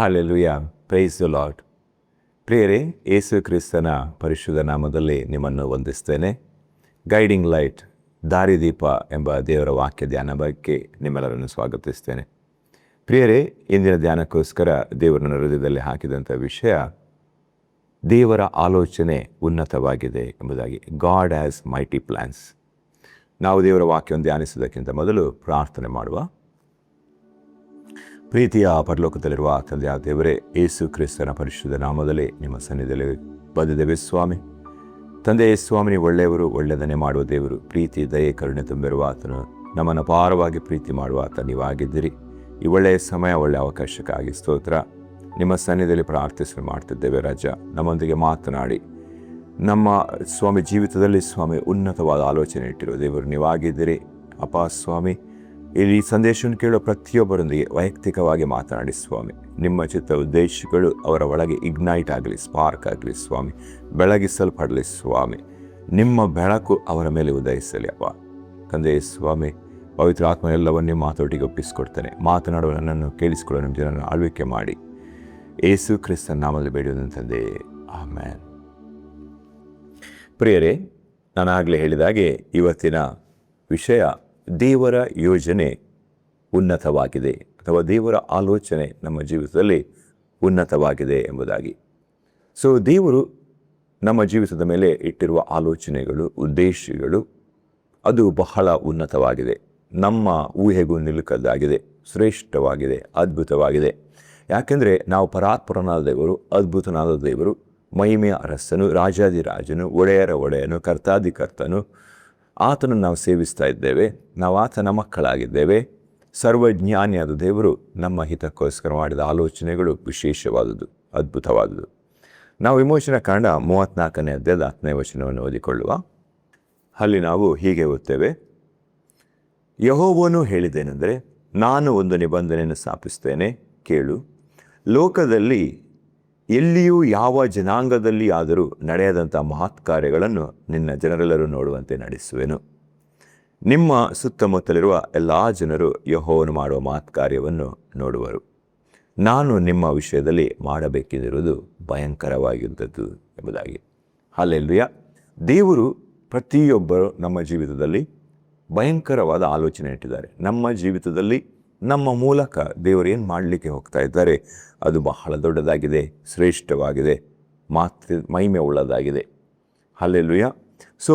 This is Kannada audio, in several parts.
Hallelujah, praise the lord. ಪ್ರಿಯರೇ, ಯೇಸು ಕ್ರಿಸ್ತನ ಪರಿಶುದ್ಧ ನಾಮದಲ್ಲಿ ನಿಮ್ಮನ್ನು ವಂದಿಸ್ತೇನೆ. ಗೈಡಿಂಗ್ ಲೈಟ್, ದಾರಿದೀಪ ಎಂಬ ದೇವರ ವಾಕ್ಯ ಧ್ಯಾನ ಬಗ್ಗೆ ನಿಮ್ಮೆಲ್ಲರನ್ನು ಸ್ವಾಗತಿಸ್ತೇನೆ. ಪ್ರಿಯರೇ, ಇಂದಿನ ಧ್ಯಾನಕ್ಕೋಸ್ಕರ ದೇವರನ್ನ ಹೃದಯದಲ್ಲಿ ಹಾಕಿದಂಥ ವಿಷಯ ದೇವರ ಆಲೋಚನೆ ಉನ್ನತವಾಗಿದೆ ಎಂಬುದಾಗಿ. God has mighty plans. ನಾವು ದೇವರ ವಾಕ್ಯವನ್ನು ಧ್ಯಾನಿಸುವುದಕ್ಕಿಂತ ಮೊದಲು ಪ್ರಾರ್ಥನೆ ಮಾಡುವ. ಪ್ರೀತಿಯ ಪರಲೋಕದಲ್ಲಿರುವ ತಂದೆಯ ದೇವರೇ, ಯೇಸು ಕ್ರಿಸ್ತನ ಪರಿಶುದ್ಧ ನಾಮದಲ್ಲಿ ನಿಮ್ಮ ಸನ್ನಿಧಿಯಲ್ಲಿ ಬಂದಿದ್ದೇವೆ ಸ್ವಾಮಿ. ತಂದೆ ಸ್ವಾಮಿ, ನೀವು ಒಳ್ಳೆಯವರು, ಒಳ್ಳೆಯದನ್ನೇ ಮಾಡುವ ದೇವರು, ಪ್ರೀತಿ ದಯೆ ಕರುಣೆ ತುಂಬಿರುವ ಆತನು, ನಮ್ಮನ್ನು ಅಪಾರವಾಗಿ ಪ್ರೀತಿ ಮಾಡುವ ಆತ ನೀವಾಗಿದ್ದೀರಿ. ಈ ಒಳ್ಳೆಯ ಸಮಯ, ಒಳ್ಳೆಯ ಅವಕಾಶಕ್ಕಾಗಿ ಸ್ತೋತ್ರ. ನಿಮ್ಮ ಸನ್ನಿಧಿಯಲ್ಲಿ ಪ್ರಾರ್ಥಿಸಿ ಮಾಡ್ತಿದ್ದೇವೆ ರಾಜ. ನಮ್ಮೊಂದಿಗೆ ಮಾತನಾಡಿ ನಮ್ಮ ಸ್ವಾಮಿ ಜೀವಿತದಲ್ಲಿ ಸ್ವಾಮಿ ಉನ್ನತವಾದ ಆಲೋಚನೆ ಇಟ್ಟಿರುವ ದೇವರು ನೀವಾಗಿದ್ದೀರಿ. ಅಪ್ಪ ಸ್ವಾಮಿ, ಇಲ್ಲಿ ಸಂದೇಶವನ್ನು ಕೇಳೋ ಪ್ರತಿಯೊಬ್ಬರೊಂದಿಗೆ ವೈಯಕ್ತಿಕವಾಗಿ ಮಾತನಾಡಿ ಸ್ವಾಮಿ. ನಿಮ್ಮ ಚಿತ್ತ ಉದ್ದೇಶಗಳು ಅವರ ಒಳಗೆ ಇಗ್ನೈಟ್ ಆಗಲಿ, ಸ್ಪಾರ್ಕ್ ಆಗಲಿ ಸ್ವಾಮಿ, ಬೆಳಗಿಸಲ್ಪಡಲಿ ಸ್ವಾಮಿ. ನಿಮ್ಮ ಬೆಳಕು ಅವರ ಮೇಲೆ ಉದಯಿಸಲಿ ಅಪ್ಪ. ತಂದೆ ಸ್ವಾಮಿ, ಪವಿತ್ರ ಆತ್ಮ ಎಲ್ಲವನ್ನೇ ಮಾತೊಟ್ಟಿಗೆ ಒಪ್ಪಿಸಿಕೊಡ್ತೇನೆ. ಮಾತನಾಡುವ ನನ್ನನ್ನು ಕೇಳಿಸಿಕೊಳ್ಳೋ ನಿಮ್ಮ ಜನರನ್ನು ಆಳ್ವಿಕೆ ಮಾಡಿ, ಯೇಸು ಕ್ರಿಸ್ತನ ನಾಮದಲ್ಲಿ ಬೇಡುವುದನ್ನು ತಂದೆ, ಆಮೆನ್. ಪ್ರಿಯರೇ, ನಾನಾಗಲೇ ಹೇಳಿದಾಗೆ ಇವತ್ತಿನ ವಿಷಯ ದೇವರ ಯೋಜನೆ ಉನ್ನತವಾಗಿದೆ, ಅಥವಾ ದೇವರ ಆಲೋಚನೆ ನಮ್ಮ ಜೀವಿತದಲ್ಲಿ ಉನ್ನತವಾಗಿದೆ ಎಂಬುದಾಗಿ. ಸೊ ದೇವರು ನಮ್ಮ ಜೀವಿತದ ಮೇಲೆ ಇಟ್ಟಿರುವ ಆಲೋಚನೆಗಳು, ಉದ್ದೇಶಗಳು ಅದು ಬಹಳ ಉನ್ನತವಾಗಿದೆ, ನಮ್ಮ ಊಹೆಗೂ ನಿಲುಕದ್ದಾಗಿದೆ, ಶ್ರೇಷ್ಠವಾಗಿದೆ, ಅದ್ಭುತವಾಗಿದೆ. ಯಾಕೆಂದರೆ ನಾವು ಪರಾತ್ಪರನಾದ ದೇವರು, ಅದ್ಭುತನಾದ ದೇವರು, ಮಹಿಮೆಯ ಅರಸನು, ರಾಜಾದಿರಾಜನು, ಒಡೆಯರ ಒಡೆಯನು, ಕರ್ತಾದಿಕರ್ತನು, ಆತನನ್ನು ನಾವು ಸೇವಿಸ್ತಾ ಇದ್ದೇವೆ. ನಾವು ಆತನ ಮಕ್ಕಳಾಗಿದ್ದೇವೆ. ಸರ್ವಜ್ಞಾನಿಯಾದ ದೇವರು ನಮ್ಮ ಹಿತಕ್ಕೋಸ್ಕರ ಮಾಡಿದ ಆಲೋಚನೆಗಳು ವಿಶೇಷವಾದುದು, ಅದ್ಭುತವಾದುದು. ನಾವು ವಿಮೋಚನಾ ಕಾಂಡ 34ನೇ ಅಧ್ಯಾಯದ 10ನೇ ವಚನವನ್ನು ಓದಿಕೊಳ್ಳುವ. ಅಲ್ಲಿ ನಾವು ಹೀಗೆ ಓದ್ತೇವೆ: ಯೆಹೋವನು ಹೇಳಿದ್ದೇನೆಂದರೆ, ನಾನು ಒಂದು ನಿಬಂಧನೆಯನ್ನು ಸ್ಥಾಪಿಸ್ತೇನೆ, ಕೇಳು. ಲೋಕದಲ್ಲಿ ಎಲ್ಲಿಯೂ ಯಾವ ಜನಾಂಗದಲ್ಲಿ ಆದರೂ ನಡೆಯದಂಥ ಮಹತ್ ಕಾರ್ಯಗಳನ್ನು ನಿನ್ನ ಜನರೆಲ್ಲರೂ ನೋಡುವಂತೆ ನಡೆಸುವೆನು. ನಿಮ್ಮ ಸುತ್ತಮುತ್ತಲಿರುವ ಎಲ್ಲ ಜನರು ಯೆಹೋವನು ಮಾಡುವ ಮಹತ್ ಕಾರ್ಯವನ್ನು ನೋಡುವರು. ನಾನು ನಿಮ್ಮ ವಿಷಯದಲ್ಲಿ ಮಾಡಬೇಕೆಂದಿರುವುದು ಭಯಂಕರವಾಗಿರುತ್ತದೆ ಎಂಬುದಾಗಿ. ಹಲ್ಲೆಲೂಯಾ. ದೇವರು ಪ್ರತಿಯೊಬ್ಬರು ನಮ್ಮ ಜೀವಿತದಲ್ಲಿ ಭಯಂಕರವಾದ ಆಲೋಚನೆ ಇಟ್ಟಿದ್ದಾರೆ. ನಮ್ಮ ಜೀವಿತದಲ್ಲಿ ನಮ್ಮ ಮೂಲಕ ದೇವರು ಏನು ಮಾಡಲಿಕ್ಕೆ ಹೋಗ್ತಾ ಇದ್ದಾರೆ ಅದು ಬಹಳ ದೊಡ್ಡದಾಗಿದೆ, ಶ್ರೇಷ್ಠವಾಗಿದೆ, ಮಹಿಮೆ ಉಳ್ಳದಾಗಿದೆ. ಹಲ್ಲೆಲೂಯಾ. ಸೊ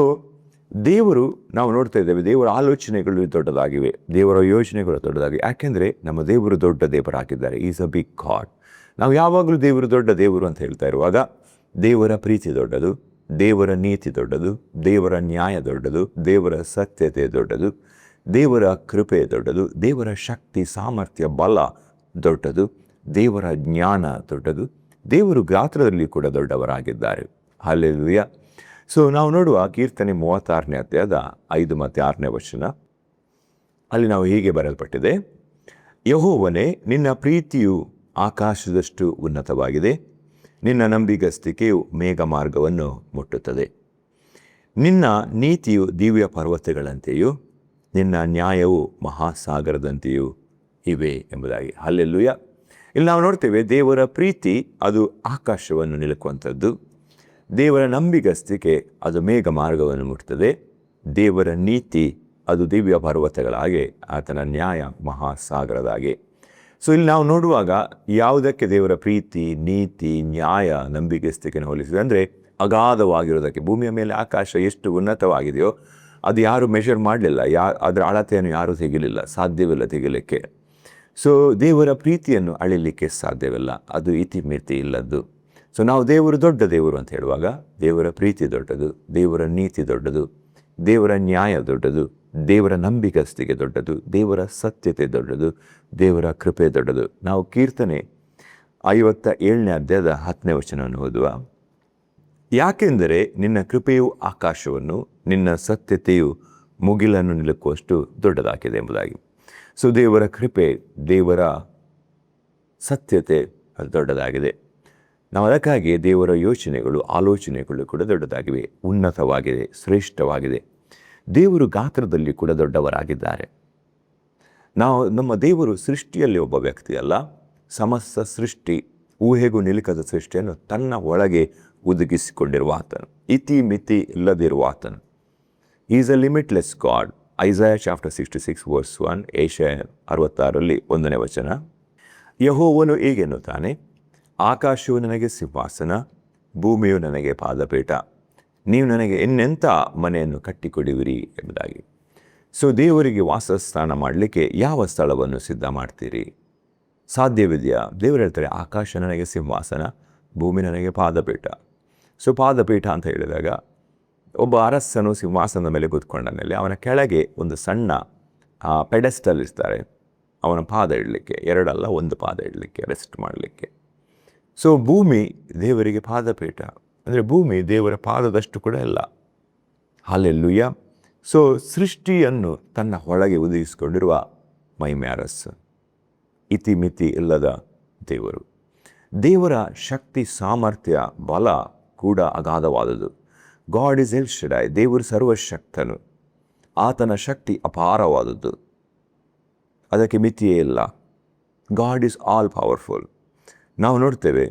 ದೇವರು, ನಾವು ನೋಡ್ತಾ ಇದ್ದೇವೆ, ದೇವರ ಆಲೋಚನೆಗಳು ದೊಡ್ಡದಾಗಿವೆ, ದೇವರ ಯೋಜನೆಗಳು ದೊಡ್ಡದಾಗಿವೆ. ಯಾಕೆಂದರೆ ನಮ್ಮ ದೇವರು ದೊಡ್ಡ ದೇವರಾಗಿದ್ದಾರೆ. Is a big God. ನಾವು ಯಾವಾಗಲೂ ದೇವರು ದೊಡ್ಡ ದೇವರು ಅಂತ ಹೇಳ್ತಾ ಇರುವಾಗ, ದೇವರ ಪ್ರೀತಿ ದೊಡ್ಡದು, ದೇವರ ನೀತಿ ದೊಡ್ಡದು, ದೇವರ ನ್ಯಾಯ ದೊಡ್ಡದು, ದೇವರ ಸತ್ಯತೆ ದೊಡ್ಡದು, ದೇವರ ಕೃಪೆ ದೊಡ್ಡದು, ದೇವರ ಶಕ್ತಿ, ಸಾಮರ್ಥ್ಯ, ಬಲ ದೊಡ್ಡದು, ದೇವರ ಜ್ಞಾನ ದೊಡ್ಡದು, ದೇವರು ಗಾತ್ರದಲ್ಲಿ ಕೂಡ ದೊಡ್ಡವರಾಗಿದ್ದಾರೆ. ಹಲ್ಲೆಲೂಯಾ. ಸೊ ನಾವು ನೋಡುವ ಕೀರ್ತನೆ 36ನೇ ಅಧ್ಯಾಯದ 5 ಮತ್ತು 6ನೇ ವಚನ. ಅಲ್ಲಿ ನಾವು ಹೀಗೆ ಬರೆಯಲ್ಪಟ್ಟಿದೆ: ಯೆಹೋವನೇ, ನಿನ್ನ ಪ್ರೀತಿಯು ಆಕಾಶದಷ್ಟು ಉನ್ನತವಾಗಿದೆ, ನಿನ್ನ ನಂಬಿಗಸ್ತಿಕೆಯು ಮೇಘ ಮಾರ್ಗವನ್ನು ಮುಟ್ಟುತ್ತದೆ. ನಿನ್ನ ನೀತಿಯು ದಿವ್ಯ ಪರ್ವತಗಳಂತೆಯೂ ನಿನ್ನ ನ್ಯಾಯವು ಮಹಾಸಾಗರದಂತೆಯೂ ಇವೆ ಎಂಬುದಾಗಿ. ಹಲ್ಲೆಲೂಯಾ. ಇಲ್ಲಿ ನಾವು ನೋಡ್ತೇವೆ, ದೇವರ ಪ್ರೀತಿ ಅದು ಆಕಾಶವನ್ನು ನಿಲುಕುವಂಥದ್ದು, ದೇವರ ನಂಬಿಗಸ್ತಿಕೆ ಅದು ಮೇಘ ಮಾರ್ಗವನ್ನು ಮುಟ್ತದೆ, ದೇವರ ನೀತಿ ಅದು ದಿವ್ಯ ಪರ್ವತಗಳ ಹಾಗೆ, ಆತನ ನ್ಯಾಯ ಮಹಾಸಾಗರದ ಹಾಗೆ. ಸೊ ಇಲ್ಲಿ ನಾವು ನೋಡುವಾಗ ಯಾವುದಕ್ಕೆ ದೇವರ ಪ್ರೀತಿ, ನೀತಿ, ನ್ಯಾಯ, ನಂಬಿಗಸ್ತಿಕೆಯನ್ನು ಹೋಲಿಸಿದೆ ಅಂದರೆ ಅಗಾಧವಾಗಿರೋದಕ್ಕೆ. ಭೂಮಿಯ ಮೇಲೆ ಆಕಾಶ ಎಷ್ಟು ಉನ್ನತವಾಗಿದೆಯೋ ಅದು ಯಾರು ಮೆಷರ್ ಮಾಡಲಿಲ್ಲ, ಅದರ ಅಳತೆಯನ್ನು ಯಾರೂ ತೆಗಿಲಿಲ್ಲ, ಸಾಧ್ಯವಿಲ್ಲ ತೆಗಿಲಿಕ್ಕೆ. ಸೊ ದೇವರ ಪ್ರೀತಿಯನ್ನು ಅಳಿಲಿಕ್ಕೆ ಸಾಧ್ಯವಿಲ್ಲ, ಅದು ಇತಿಮಿತಿ ಇಲ್ಲದ್ದು. ಸೊ ನಾವು ದೇವರು ದೊಡ್ಡ ದೇವರು ಅಂತ ಹೇಳುವಾಗ, ದೇವರ ಪ್ರೀತಿ ದೊಡ್ಡದು, ದೇವರ ನೀತಿ ದೊಡ್ಡದು, ದೇವರ ನ್ಯಾಯ ದೊಡ್ಡದು, ದೇವರ ನಂಬಿಗಸ್ತಿಕೆ ದೊಡ್ಡದು, ದೇವರ ಸತ್ಯತೆ ದೊಡ್ಡದು, ದೇವರ ಕೃಪೆ ದೊಡ್ಡದು. ನಾವು ಕೀರ್ತನೆ 57ನೇ ಅಧ್ಯಾಯದ 10ನೇ ವಚನವನ್ನು ಓದುವ. ಯಾಕೆಂದರೆ ನಿನ್ನ ಕೃಪೆಯು ಆಕಾಶವನ್ನು, ನಿನ್ನ ಸತ್ಯತೆಯು ಮುಗಿಲನ್ನು ನಿಲುಕುವಷ್ಟು ದೊಡ್ಡದಾಗಿದೆ ಎಂಬುದಾಗಿ. ಸೊ ದೇವರ ಕೃಪೆ, ದೇವರ ಸತ್ಯತೆ ಅದು ದೊಡ್ಡದಾಗಿದೆ. ನಾವು ಅದಕ್ಕಾಗಿ ದೇವರ ಯೋಚನೆಗಳು, ಆಲೋಚನೆಗಳು ಕೂಡ ದೊಡ್ಡದಾಗಿವೆ, ಉನ್ನತವಾಗಿದೆ, ಶ್ರೇಷ್ಠವಾಗಿದೆ. ದೇವರು ಗಾತ್ರದಲ್ಲಿ ಕೂಡ ದೊಡ್ಡವರಾಗಿದ್ದಾರೆ. ನಮ್ಮ ದೇವರು ಸೃಷ್ಟಿಯಲ್ಲಿ ಒಬ್ಬ ವ್ಯಕ್ತಿ ಅಲ್ಲ, ಸಮಸ್ತ ಸೃಷ್ಟಿ, ಊಹೆಗೂ ನಿಲುಕದ ಸೃಷ್ಟಿಯನ್ನು ತನ್ನ ಒಳಗೆ ಒದಗಿಸಿಕೊಂಡಿರುವ ಆತನು, ಇತಿ ಮಿತಿ ಇಲ್ಲದಿರುವ ಆತನು. Is a limitless God. Isaiah chapter 66 verse 1, ಏಷ್ಯಾ 66 1ನೇ ವಚನ. ಯೆಹೋವನು ಹೀಗೆನ್ನುತ್ತಾನೆ, ಆಕಾಶವು ನನಗೆ ಸಿಂಹಾಸನ, ಭೂಮಿಯು ನನಗೆ ಪಾದಪೀಠ, ನೀವು ನನಗೆ ಇನ್ನೆಂಥ ಮನೆಯನ್ನು ಕಟ್ಟಿಕೊಡುವಿರಿ ಎಂಬುದಾಗಿ. ಸೊ ದೇವರಿಗೆ ವಾಸಸ್ಥಾನ ಮಾಡಲಿಕ್ಕೆ ಯಾವ ಸ್ಥಳವನ್ನು ಸಿದ್ಧ ಮಾಡ್ತೀರಿ? ಸಾಧ್ಯವಿದೆಯಾ? ದೇವರು ಹೇಳ್ತಾರೆ, ಆಕಾಶ ನನಗೆ ಸಿಂಹಾಸನ, ಭೂಮಿ ನನಗೆ ಪಾದಪೀಠ. ಸೊ ಪಾದಪೀಠ ಅಂತ ಹೇಳಿದಾಗ ಒಬ್ಬ ಅರಸನು ಸಿಂಹಾಸನದ ಮೇಲೆ ಕೂತ್ಕೊಂಡ ಮೇಲೆ ಅವನ ಕೆಳಗೆ ಒಂದು ಸಣ್ಣ ಪೆಡೆಸ್ಟಲ್ ಇರ್ತಾರೆ, ಅವನ ಪಾದ ಇಡಲಿಕ್ಕೆ, ಎರಡಲ್ಲ ಒಂದು ಪಾದ ಇಡಲಿಕ್ಕೆ, ರೆಸ್ಟ್ ಮಾಡಲಿಕ್ಕೆ. ಸೊ ಭೂಮಿ ದೇವರಿಗೆ ಪಾದಪೀಠ, ಅಂದರೆ ಭೂಮಿ ದೇವರ ಪಾದದಷ್ಟು ಕೂಡ ಇಲ್ಲ. ಹಲ್ಲೆಲೂಯ. ಸೊ ಸೃಷ್ಟಿಯನ್ನು ತನ್ನ ಒಳಗೆ ಒದಗಿಸಿಕೊಂಡಿರುವ ಮಹಿಮೆ ಅರಸು, ಇತಿಮಿತಿ ಇಲ್ಲದ ದೇವರು. ದೇವರ ಶಕ್ತಿ, ಸಾಮರ್ಥ್ಯ, ಬಲ ಕೂಡ ಅಗಾಧವಾದುದು. God is El Shaddai. ದೇವರು ಸರ್ವಶಕ್ತನು, ಆತನ ಶಕ್ತಿ ಅಪಾರವಾದದ್ದು, ಅದಕ್ಕೆ ಮಿತಿಯೇ ಇಲ್ಲ. God is all powerful. ನಾವು ನೋಡ್ತೇವೆ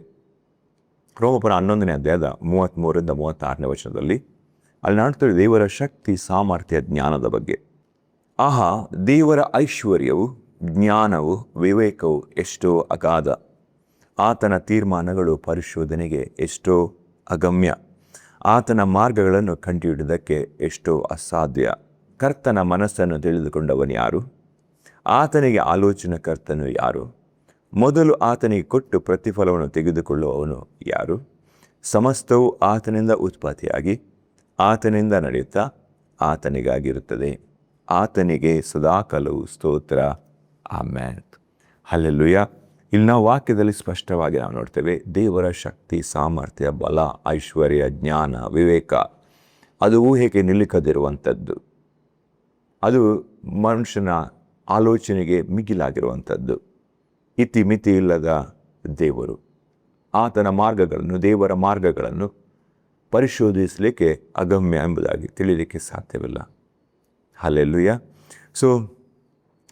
ರೋಮಪುರ 11ನೇ ಅಧ್ಯಾಯದ 33ರಿಂದ 36ನೇ ವಚನದಲ್ಲಿ, ಅಲ್ಲಿ ನೋಡ್ತೇವೆ ದೇವರ ಶಕ್ತಿ, ಸಾಮರ್ಥ್ಯ, ಜ್ಞಾನದ ಬಗ್ಗೆ. ಆಹಾ, ದೇವರ ಐಶ್ವರ್ಯವು, ಜ್ಞಾನವು, ವಿವೇಕವು ಎಷ್ಟೋ ಅಗಾಧ. ಆತನ ತೀರ್ಮಾನಗಳು ಪರಿಶೋಧನೆಗೆ ಎಷ್ಟೋ ಅಗಮ್ಯ. ಆತನ ಮಾರ್ಗಗಳನ್ನು ಕಂಡುಹಿಡಿದಕ್ಕೆ ಎಷ್ಟೋ ಅಸಾಧ್ಯ. ಕರ್ತನ ಮನಸ್ಸನ್ನು ತಿಳಿದುಕೊಂಡವನು ಯಾರು? ಆತನಿಗೆ ಆಲೋಚನಕರ್ತನು ಯಾರು? ಮೊದಲು ಆತನಿಗೆ ಕೊಟ್ಟು ಪ್ರತಿಫಲವನ್ನು ತೆಗೆದುಕೊಳ್ಳುವವನು ಯಾರು? ಸಮಸ್ತವು ಆತನಿಂದ ಉತ್ಪತ್ತಿಯಾಗಿ ಆತನಿಂದ ನಡೆಯುತ್ತಾ ಆತನಿಗಾಗಿರುತ್ತದೆ. ಆತನಿಗೆ ಸದಾಕಾಲವು ಸ್ತೋತ್ರ. ಆಮೆನ್. ಹಲ್ಲೆಲೂಯ. ಇಲ್ಲಿ ನಾವು ವಾಕ್ಯದಲ್ಲಿ ಸ್ಪಷ್ಟವಾಗಿ ನಾವು ನೋಡ್ತೇವೆ, ದೇವರ ಶಕ್ತಿ, ಸಾಮರ್ಥ್ಯ, ಬಲ, ಐಶ್ವರ್ಯ, ಜ್ಞಾನ, ವಿವೇಕ, ಅದು ಊಹೆಗೆ ನಿಲುಕದಿರುವಂಥದ್ದು, ಅದು ಮನುಷ್ಯನ ಆಲೋಚನೆಗೆ ಮಿಗಿಲಾಗಿರುವಂಥದ್ದು. ಇತಿಮಿತಿ ಇಲ್ಲದ ದೇವರು. ಆತನ ಮಾರ್ಗಗಳನ್ನು, ದೇವರ ಮಾರ್ಗಗಳನ್ನು ಪರಿಶೋಧಿಸಲಿಕ್ಕೆ ಅಗಮ್ಯ ಎಂಬುದಾಗಿ ತಿಳಿಯಲಿಕ್ಕೆ ಸಾಧ್ಯವಿಲ್ಲ. ಹಲ್ಲೆಲೂಯ. ಸೊ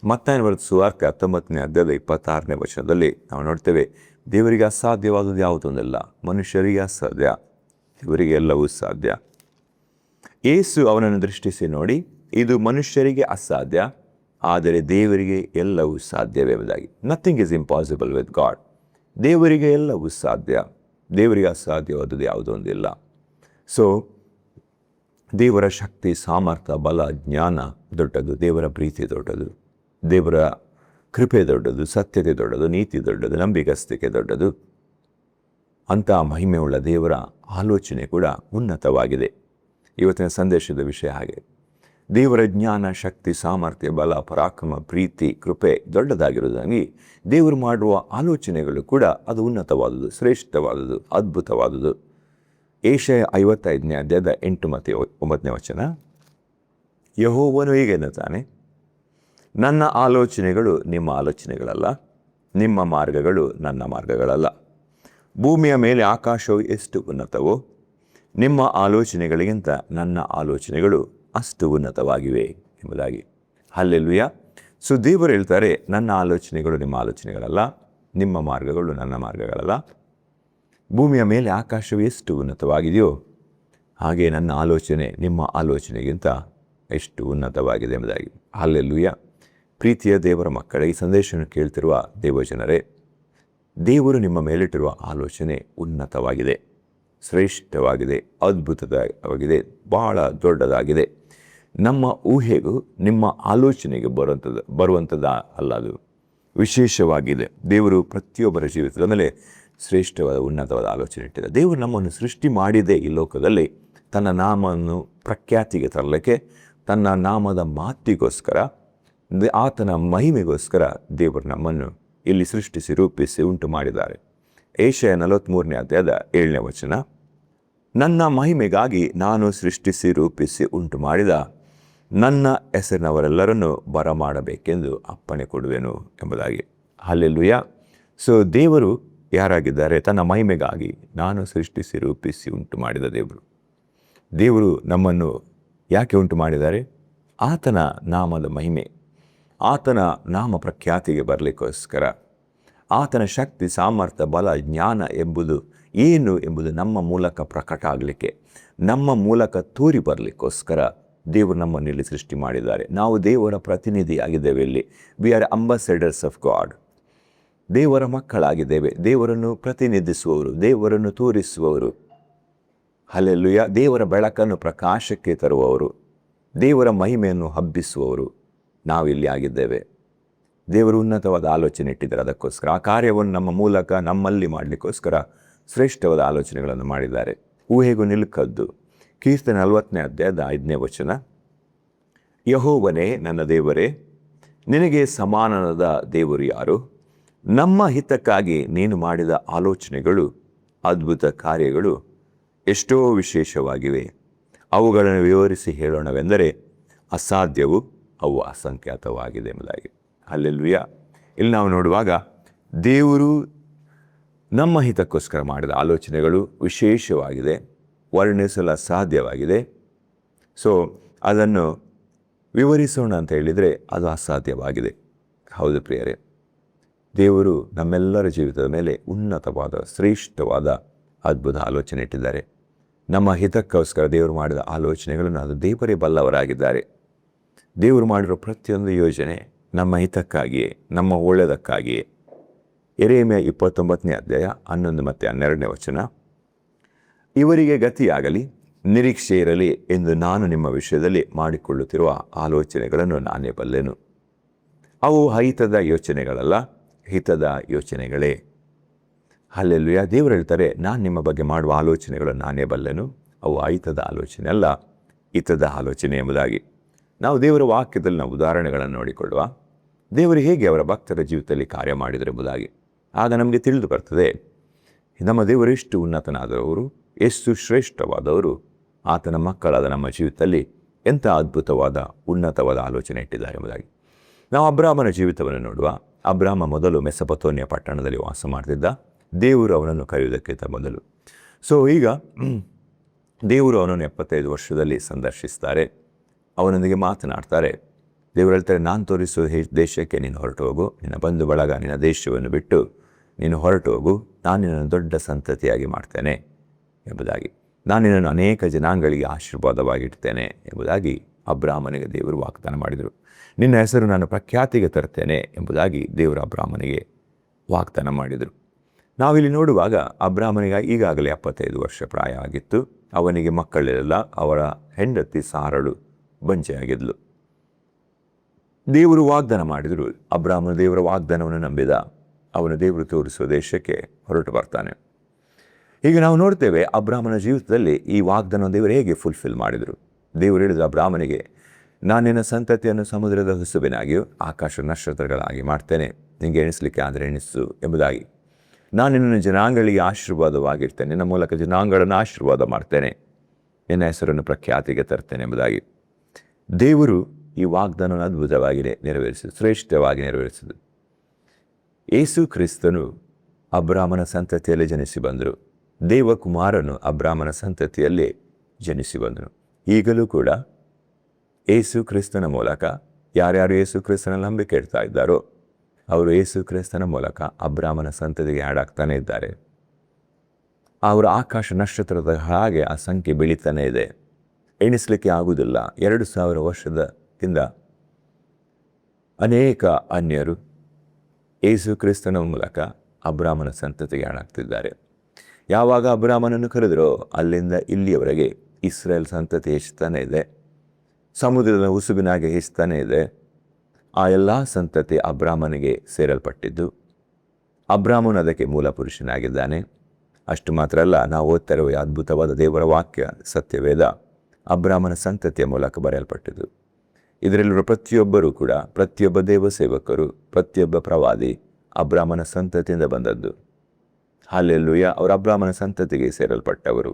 ಮತ್ತಾಯನ ಬರೆದ ಸುವಾರ್ತೆ 19ನೇ ಅಧ್ಯಾಯದ 26ನೇ ವಚನದಲ್ಲಿ ನಾವು ನೋಡ್ತೇವೆ, ದೇವರಿಗೆ ಅಸಾಧ್ಯವಾದದ್ದು ಯಾವುದೊಂದಿಲ್ಲ, ಮನುಷ್ಯರಿಗೆ ಅಸಾಧ್ಯ, ದೇವರಿಗೆ ಎಲ್ಲವೂ ಸಾಧ್ಯ. ಯೇಸು ಅವನನ್ನು ದೃಷ್ಟಿಸಿ ನೋಡಿ, ಇದು ಮನುಷ್ಯರಿಗೆ ಅಸಾಧ್ಯ, ಆದರೆ ದೇವರಿಗೆ ಎಲ್ಲವೂ ಸಾಧ್ಯವೆಂಬುದಾಗಿ. Nothing is impossible with God. ದೇವರಿಗೆ ಎಲ್ಲವೂ ಸಾಧ್ಯ, ದೇವರಿಗೆ ಅಸಾಧ್ಯವಾದದ್ದು ಯಾವುದೊಂದಿಲ್ಲ. ಸೊ ದೇವರ ಶಕ್ತಿ, ಸಾಮರ್ಥ್ಯ, ಬಲ, ಜ್ಞಾನ ದೊಡ್ಡದು, ದೇವರ ಪ್ರೀತಿ ದೊಡ್ಡದು, ದೇವರ ಕೃಪೆ ದೊಡ್ಡದು, ಸತ್ಯತೆ ದೊಡ್ಡದು, ನೀತಿ ದೊಡ್ಡದು, ನಂಬಿಗಸ್ತಿಕೆ ದೊಡ್ಡದು. ಅಂಥ ಮಹಿಮೆಯುಳ್ಳ ದೇವರ ಆಲೋಚನೆ ಕೂಡ ಉನ್ನತವಾಗಿದೆ. ಇವತ್ತಿನ ಸಂದೇಶದ ವಿಷಯ ಹಾಗೆ. ದೇವರ ಜ್ಞಾನ, ಶಕ್ತಿ, ಸಾಮರ್ಥ್ಯ, ಬಲ, ಪರಾಕ್ರಮ, ಪ್ರೀತಿ, ಕೃಪೆ ದೊಡ್ಡದಾಗಿರುವುದಾಗಿ ದೇವರು ಮಾಡುವ ಆಲೋಚನೆಗಳು ಕೂಡ ಅದು ಉನ್ನತವಾದುದು, ಶ್ರೇಷ್ಠವಾದುದು, ಅದ್ಭುತವಾದುದು. ಏಷಯ 55ನೇ ಅಧ್ಯಾಯದ 8 ಮತ್ತು 9ನೇ ವಚನ, ಯೆಹೋವನು ಹೀಗೆನ್ನುತ್ತಾನೆ, ನನ್ನ ಆಲೋಚನೆಗಳು ನಿಮ್ಮ ಆಲೋಚನೆಗಳಲ್ಲ, ನಿಮ್ಮ ಮಾರ್ಗಗಳು ನನ್ನ ಮಾರ್ಗಗಳಲ್ಲ. ಭೂಮಿಯ ಮೇಲೆ ಆಕಾಶವು ಎಷ್ಟು ಉನ್ನತವೋ ನಿಮ್ಮ ಆಲೋಚನೆಗಳಿಗಿಂತ ನನ್ನ ಆಲೋಚನೆಗಳು ಅಷ್ಟು ಉನ್ನತವಾಗಿವೆ ಎಂಬುದಾಗಿ. ಹಲ್ಲೆಲೂಯ. ಸೊ ದೇವರು ಹೇಳ್ತಾರೆ, ನನ್ನ ಆಲೋಚನೆಗಳು ನಿಮ್ಮ ಆಲೋಚನೆಗಳಲ್ಲ, ನಿಮ್ಮ ಮಾರ್ಗಗಳು ನನ್ನ ಮಾರ್ಗಗಳಲ್ಲ. ಭೂಮಿಯ ಮೇಲೆ ಆಕಾಶವು ಎಷ್ಟು ಉನ್ನತವಾಗಿದೆಯೋ ಹಾಗೆ ನನ್ನ ಆಲೋಚನೆ ನಿಮ್ಮ ಆಲೋಚನೆಗಿಂತ ಎಷ್ಟು ಉನ್ನತವಾಗಿದೆ ಎಂಬುದಾಗಿ. ಹಲ್ಲೆಲೂಯ. ಪ್ರೀತಿಯ ದೇವರ ಮಕ್ಕಳೇ, ಈ ಸಂದೇಶವನ್ನು ಕೇಳ್ತಿರುವ ದೇವಜನರೇ, ದೇವರು ನಿಮ್ಮ ಮೇಲಿಟ್ಟಿರುವ ಆಲೋಚನೆ ಉನ್ನತವಾಗಿದೆ, ಶ್ರೇಷ್ಠವಾಗಿದೆ, ಅದ್ಭುತವಾಗಿದೆ, ಬಹಳ ದೊಡ್ಡದಾಗಿದೆ. ನಮ್ಮ ಊಹೆಗೂ ನಿಮ್ಮ ಆಲೋಚನೆಗೆ ಬರುವಂಥದ್ದು ಅಲ್ಲ, ಅದು ವಿಶೇಷವಾಗಿದೆ. ದೇವರು ಪ್ರತಿಯೊಬ್ಬರ ಜೀವಿತದ ಮೇಲೆ ಶ್ರೇಷ್ಠವಾದ, ಉನ್ನತವಾದ ಆಲೋಚನೆ ಇಟ್ಟಿದೆ. ದೇವರು ನಮ್ಮನ್ನು ಸೃಷ್ಟಿ ಮಾಡಿದೆ ಈ ಲೋಕದಲ್ಲಿ ತನ್ನ ನಾಮವನ್ನು ಪ್ರಖ್ಯಾತಿಗೆ ತರಲಿಕ್ಕೆ, ತನ್ನ ನಾಮದ ಮಾತಿಗೋಸ್ಕರ, ಆತನ ಮಹಿಮೆಗೋಸ್ಕರ ದೇವರು ನಮ್ಮನ್ನು ಇಲ್ಲಿ ಸೃಷ್ಟಿಸಿ, ರೂಪಿಸಿ, ಉಂಟು ಮಾಡಿದ್ದಾರೆ. ಏಷಯ 43ನೇ ಅಧ್ಯಾಯದ 7ನೇ ವಚನ, ನನ್ನ ಮಹಿಮೆಗಾಗಿ ನಾನು ಸೃಷ್ಟಿಸಿ, ರೂಪಿಸಿ, ಉಂಟು ಮಾಡಿದ ನನ್ನ ಹೆಸರಿನವರೆಲ್ಲರನ್ನು ಬರಮಾಡಬೇಕೆಂದು ಅಪ್ಪಣೆ ಕೊಡುವೆನು ಎಂಬುದಾಗಿ. ಹಲ್ಲೆಲೂಯ. ಸೊ ದೇವರು ಯಾರಾಗಿದ್ದಾರೆ? ತನ್ನ ಮಹಿಮೆಗಾಗಿ ನಾನು ಸೃಷ್ಟಿಸಿ, ರೂಪಿಸಿ, ಉಂಟು ಮಾಡಿದ ದೇವರು. ದೇವರು ನಮ್ಮನ್ನು ಯಾಕೆ ಉಂಟು ಮಾಡಿದ್ದಾರೆ? ಆತನ ನಾಮದ ಮಹಿಮೆ, ಆತನ ನಾಮ ಪ್ರಖ್ಯಾತಿಗೆ ಬರಲಿಕ್ಕೋಸ್ಕರ, ಆತನ ಶಕ್ತಿ, ಸಾಮರ್ಥ್ಯ, ಬಲ, ಜ್ಞಾನ ಎಂಬುದು ಏನು ಎಂಬುದು ನಮ್ಮ ಮೂಲಕ ಪ್ರಕಟ ಆಗಲಿಕ್ಕೆ, ನಮ್ಮ ಮೂಲಕ ತೋರಿ ಬರಲಿಕ್ಕೋಸ್ಕರ ದೇವರು ನಮ್ಮನ್ನು ಇಲ್ಲಿ ಸೃಷ್ಟಿ ಮಾಡಿದ್ದಾರೆ. ನಾವು ದೇವರ ಪ್ರತಿನಿಧಿಯಾಗಿದ್ದೇವೆ. ಇಲ್ಲಿ ವಿ ಆರ್ ಅಂಬಾಸೆಡರ್ಸ್ ಆಫ್ ಗಾಡ್. ದೇವರ ಮಕ್ಕಳಾಗಿದ್ದೇವೆ. ದೇವರನ್ನು ಪ್ರತಿನಿಧಿಸುವವರು, ದೇವರನ್ನು ತೋರಿಸುವವರು. ಹಲ್ಲೆಲೂಯಾ. ದೇವರ ಬೆಳಕನ್ನು ಪ್ರಕಾಶಕ್ಕೆ ತರುವವರು, ದೇವರ ಮಹಿಮೆಯನ್ನು ಹಬ್ಬಿಸುವವರು ನಾವಿಲ್ಲಿ ಆಗಿದ್ದೇವೆ. ದೇವರು ಉನ್ನತವಾದ ಆಲೋಚನೆ ಇಟ್ಟಿದ್ದಾರೆ. ಅದಕ್ಕೋಸ್ಕರ ಆ ಕಾರ್ಯವನ್ನು ನಮ್ಮ ಮೂಲಕ ನಮ್ಮಲ್ಲಿ ಮಾಡಲಿಕ್ಕೋಸ್ಕರ ಶ್ರೇಷ್ಠವಾದ ಆಲೋಚನೆಗಳನ್ನು ಮಾಡಿದ್ದಾರೆ. ಊಹೆಗೂ ನಿಲುಕದ್ದು. ಕೀರ್ತನೆ 40ನೇ ಅಧ್ಯಾಯದ 5ನೇ ವಚನ, ಯೆಹೋವನೇ ನನ್ನ ದೇವರೇ, ನಿನಗೆ ಸಮಾನನಾದ ದೇವರು ಯಾರು? ನಮ್ಮ ಹಿತಕ್ಕಾಗಿ ನೀನು ಮಾಡಿದ ಆಲೋಚನೆಗಳು, ಅದ್ಭುತ ಕಾರ್ಯಗಳು ಎಷ್ಟೋ ವಿಶೇಷವಾಗಿವೆ. ಅವುಗಳನ್ನು ವಿವರಿಸಿ ಹೇಳೋಣವೆಂದರೆ ಅಸಾಧ್ಯವು, ಅವು ಅಸಂಖ್ಯಾತವಾಗಿದೆ ಎಂಬುದಾಗಿ. ಹಲ್ಲೆಲೂಯಾ. ಇಲ್ಲಿ ನಾವು ನೋಡುವಾಗ ದೇವರು ನಮ್ಮ ಹಿತಕ್ಕೋಸ್ಕರ ಮಾಡಿದ ಆಲೋಚನೆಗಳು ವಿಶೇಷವಾಗಿದೆ, ವರ್ಣಿಸಲು ಅಸಾಧ್ಯವಾಗಿದೆ. ಸೊ ಅದನ್ನು ವಿವರಿಸೋಣ ಅಂತ ಹೇಳಿದರೆ ಅದು ಅಸಾಧ್ಯವಾಗಿದೆ. ಹೌದು ಪ್ರಿಯರೇ, ದೇವರು ನಮ್ಮೆಲ್ಲರ ಜೀವಿತದ ಮೇಲೆ ಉನ್ನತವಾದ, ಶ್ರೇಷ್ಠವಾದ, ಅದ್ಭುತ ಆಲೋಚನೆ ಇಟ್ಟಿದ್ದಾರೆ. ನಮ್ಮ ಹಿತಕ್ಕೋಸ್ಕರ ದೇವರು ಮಾಡಿದ ಆಲೋಚನೆಗಳನ್ನು ಅದು ದೇವರೇ ಬಲ್ಲವರಾಗಿದ್ದಾರೆ. ದೇವರು ಮಾಡಿರೋ ಪ್ರತಿಯೊಂದು ಯೋಜನೆ ನಮ್ಮ ಹಿತಕ್ಕಾಗಿಯೇ, ನಮ್ಮ ಒಳ್ಳೆಯದಕ್ಕಾಗಿಯೇ. ಯೆರೆಮೀಯ 29ನೇ ಅಧ್ಯಾಯ 11 ಮತ್ತು 12ನೇ ವಚನ, ಇವರಿಗೆ ಗತಿಯಾಗಲಿ, ನಿರೀಕ್ಷೆ ಇರಲಿ ಎಂದು ನಾನು ನಿಮ್ಮ ವಿಷಯದಲ್ಲಿ ಮಾಡಿಕೊಳ್ಳುತ್ತಿರುವ ಆಲೋಚನೆಗಳನ್ನು ನಾನೇ ಬಲ್ಲೆನು. ಅವು ಅಹಿತದ ಯೋಚನೆಗಳಲ್ಲ, ಹಿತದ ಯೋಚನೆಗಳೇ. ಹಲ್ಲೆಲೂಯಾ. ದೇವರು ಹೇಳ್ತಾರೆ, ನಾನು ನಿಮ್ಮ ಬಗ್ಗೆ ಮಾಡುವ ಆಲೋಚನೆಗಳನ್ನು ನಾನೇ ಬಲ್ಲೆನು. ಅವು ಅಹಿತದ ಆಲೋಚನೆ ಅಲ್ಲ, ಹಿತದ ಆಲೋಚನೆ ಎಂಬುದಾಗಿ. ನಾವು ದೇವರ ವಾಕ್ಯದಲ್ಲಿ ನಾವು ಉದಾಹರಣೆಗಳನ್ನು ನೋಡಿಕೊಳ್ಳುವ, ದೇವರು ಹೇಗೆ ಅವರ ಭಕ್ತರ ಜೀವಿತದಲ್ಲಿ ಕಾರ್ಯ ಮಾಡಿದರು ಎಂಬುದಾಗಿ. ಆಗ ನಮಗೆ ತಿಳಿದು ಬರ್ತದೆ ನಮ್ಮ ದೇವರು ಎಷ್ಟು ಉನ್ನತನಾದವರು, ಎಷ್ಟು ಶ್ರೇಷ್ಠವಾದವರು. ಆತನ ಮಕ್ಕಳಾದ ನಮ್ಮ ಜೀವಿತದಲ್ಲಿ ಎಂಥ ಅದ್ಭುತವಾದ, ಉನ್ನತವಾದ ಆಲೋಚನೆ ಇಟ್ಟಿದ್ದಾರೆ ಎಂಬುದಾಗಿ. ನಾವು ಅಬ್ರಾಮನ ಜೀವಿತವನ್ನು ನೋಡುವ. ಅಬ್ರಾಮ ಮೊದಲು ಮೆಸೊಪೊತಾಮಿಯ ಪಟ್ಟಣದಲ್ಲಿ ವಾಸ ಮಾಡ್ತಿದ್ದ. ದೇವರು ಅವನನ್ನು ಕರೆಯುವುದಕ್ಕಿಂತ ಮೊದಲು. ಸೊ ಈಗ ದೇವರು ಅವನನ್ನು 75 ವರ್ಷದಲ್ಲಿ ಸಂದರ್ಶಿಸ್ತಾರೆ. ಅವನೊಂದಿಗೆ ಮಾತನಾಡ್ತಾರೆ. ದೇವರು ಹೇಳ್ತಾರೆ, ನಾನು ತೋರಿಸುವ ದೇಶಕ್ಕೆ ನೀನು ಹೊರಟು ಹೋಗು, ನಿನ್ನ ಬಂಧು ಬಳಗ, ನಿನ್ನ ದೇಶವನ್ನು ಬಿಟ್ಟು ನೀನು ಹೊರಟು ಹೋಗು, ನಾನು ನಿನ್ನನ್ನು ದೊಡ್ಡ ಸಂತತಿಯಾಗಿ ಮಾಡ್ತೇನೆ ಎಂಬುದಾಗಿ. ನಾನು ನಿನ್ನನ್ನು ಅನೇಕ ಜನಾಂಗಗಳಿಗೆ ಆಶೀರ್ವಾದವಾಗಿಡ್ತೇನೆ ಎಂಬುದಾಗಿ ಅಬ್ರಾಮನಿಗೆ ದೇವರು ವಾಗ್ದಾನ ಮಾಡಿದರು. ನಿನ್ನ ಹೆಸರು ನಾನು ಪ್ರಖ್ಯಾತಿಗೆ ತರ್ತೇನೆ ಎಂಬುದಾಗಿ ದೇವರು ಅಬ್ರಾಮನಿಗೆ ವಾಗ್ದಾನ ಮಾಡಿದರು. ನಾವಿಲ್ಲಿ ನೋಡುವಾಗ ಅಬ್ರಾಮನಿಗೆ ಈಗಾಗಲೇ 75 ವರ್ಷ ಪ್ರಾಯ ಆಗಿತ್ತು. ಅವನಿಗೆ ಮಕ್ಕಳಿರಲ್ಲ. ಅವರ ಹೆಂಡತಿ ಸಾರಳು ಬಂಜೆಯಾಗಿದ್ಲು. ದೇವರು ವಾಗ್ದಾನ ಮಾಡಿದರು. ಅಬ್ರಾಮನ ದೇವರ ವಾಗ್ದಾನವನ್ನು ನಂಬಿದ. ಅವನು ದೇವರು ತೋರಿಸುವ ದೇಶಕ್ಕೆ ಹೊರಟು ಬರ್ತಾನೆ. ಈಗ ನಾವು ನೋಡ್ತೇವೆ ಅಬ್ರಾಮನ ಜೀವಿತದಲ್ಲಿ ಈ ವಾಗ್ದಾನ ದೇವರು ಹೇಗೆ ಫುಲ್ಫಿಲ್ ಮಾಡಿದರು. ದೇವರು ಹೇಳಿದ ಅಬ್ರಾಮನಿಗೆ, ನಾನು ನಿನ್ನ ಸಂತತಿಯನ್ನು ಸಮುದ್ರದ ಹುಸುಬಿನಾಗಿಯೂ ಆಕಾಶ ನಕ್ಷತ್ರಗಳಾಗಿ ಮಾಡ್ತೇನೆ, ನಿನಗೆ ಎಣಿಸಲಿಕ್ಕೆ ಆದರೆ ಎಣಿಸು ಎಂಬುದಾಗಿ. ನಾನು ನಿನ್ನನ್ನು ಜನಾಂಗಗಳಿಗೆ ಆಶೀರ್ವಾದವಾಗಿರ್ತೇನೆ, ನಿನ್ನ ಮೂಲಕ ಜನಾಂಗಗಳನ್ನು ಆಶೀರ್ವಾದ ಮಾಡ್ತೇನೆ, ನಿನ್ನ ಹೆಸರನ್ನು ಪ್ರಖ್ಯಾತಿಗೆ ತರ್ತೇನೆ ಎಂಬುದಾಗಿ. ದೇವರು ಈ ವಾಗ್ದಾನವನ್ನು ಅದ್ಭುತವಾಗಿ ನೆರವೇರಿಸಿದ, ಶ್ರೇಷ್ಠವಾಗಿ ನೆರವೇರಿಸಿದರು. ಯೇಸು ಕ್ರಿಸ್ತನು ಅಬ್ರಾಮನ ಸಂತತಿಯಲ್ಲಿ ಜನಿಸಿ ಬಂದರು. ದೇವಕುಮಾರನು ಅಬ್ರಾಮನ ಸಂತತಿಯಲ್ಲಿ ಜನಿಸಿ ಬಂದನು. ಈಗಲೂ ಕೂಡ ಯೇಸು ಕ್ರಿಸ್ತನ ಮೂಲಕ ಯಾರ್ಯಾರು ಯೇಸು ಕ್ರಿಸ್ತನ ನಂಬಿಕೆ ಇಡ್ತಾ ಇದ್ದಾರೋ ಅವರು ಯೇಸು ಕ್ರಿಸ್ತನ ಮೂಲಕ ಅಬ್ರಾಮನ ಸಂತತಿಗೆ ಆಡಾಗ್ತಾನೆ ಇದ್ದಾರೆ. ಅವರ ಆಕಾಶ ನಕ್ಷತ್ರದ ಹಾಗೆ ಆ ಸಂಖ್ಯೆ ಬೆಳೀತಾನೆ ಇದೆ, ಎಣಿಸಲಿಕ್ಕೆ ಆಗುವುದಿಲ್ಲ. 2000 ವರ್ಷದಿಂದ ಅನೇಕ ಅನ್ಯರು ಯೇಸು ಕ್ರಿಸ್ತನ ಮೂಲಕ ಅಬ್ರಾಮನ ಸಂತತಿಗೆ ಆಡಾಗ್ತಿದ್ದಾರೆ. ಯಾವಾಗ ಅಬ್ರಾಮನನ್ನು ಕರೆದರೋ ಅಲ್ಲಿಂದ ಇಲ್ಲಿಯವರೆಗೆ ಇಸ್ರೇಲ್ ಸಂತತಿ ಹೆಚ್ಚುತ್ತಾನೆ ಇದೆ, ಸಮುದ್ರದ ಉಸುಬಿನಾಗೆ ಹೆಚ್ಚುತ್ತಾನೆ ಇದೆ. ಆ ಎಲ್ಲ ಸಂತತಿ ಅಬ್ರಾಮನಿಗೆ ಸೇರಲ್ಪಟ್ಟಿದ್ದು, ಅಬ್ರಾಮನು ಅದಕ್ಕೆ ಮೂಲ ಪುರುಷನಾಗಿದ್ದಾನೆ. ಅಷ್ಟು ಮಾತ್ರ ಅಲ್ಲ, ನಾವು ಓದ್ತಾ ಇರುವ ಅದ್ಭುತವಾದ ದೇವರ ವಾಕ್ಯ ಸತ್ಯವೇದ ಅಬ್ರಾಮನ ಸಂತತಿಯ ಮೂಲಕ ಬರೆಯಲ್ಪಟ್ಟಿದ್ದು. ಇದರಲ್ಲಿರುವ ಪ್ರತಿಯೊಬ್ಬರೂ ಕೂಡ, ಪ್ರತಿಯೊಬ್ಬ ದೇವ ಸೇವಕರು, ಪ್ರತಿಯೊಬ್ಬ ಪ್ರವಾದಿ ಅಬ್ರಾಮನ ಸಂತತಿಯಿಂದ ಬಂದದ್ದು. ಹಲ್ಲೆಲೂಯಾ. ಅವರು ಅಬ್ರಾಮನ ಸಂತತಿಗೆ ಸೇರಲ್ಪಟ್ಟವರು.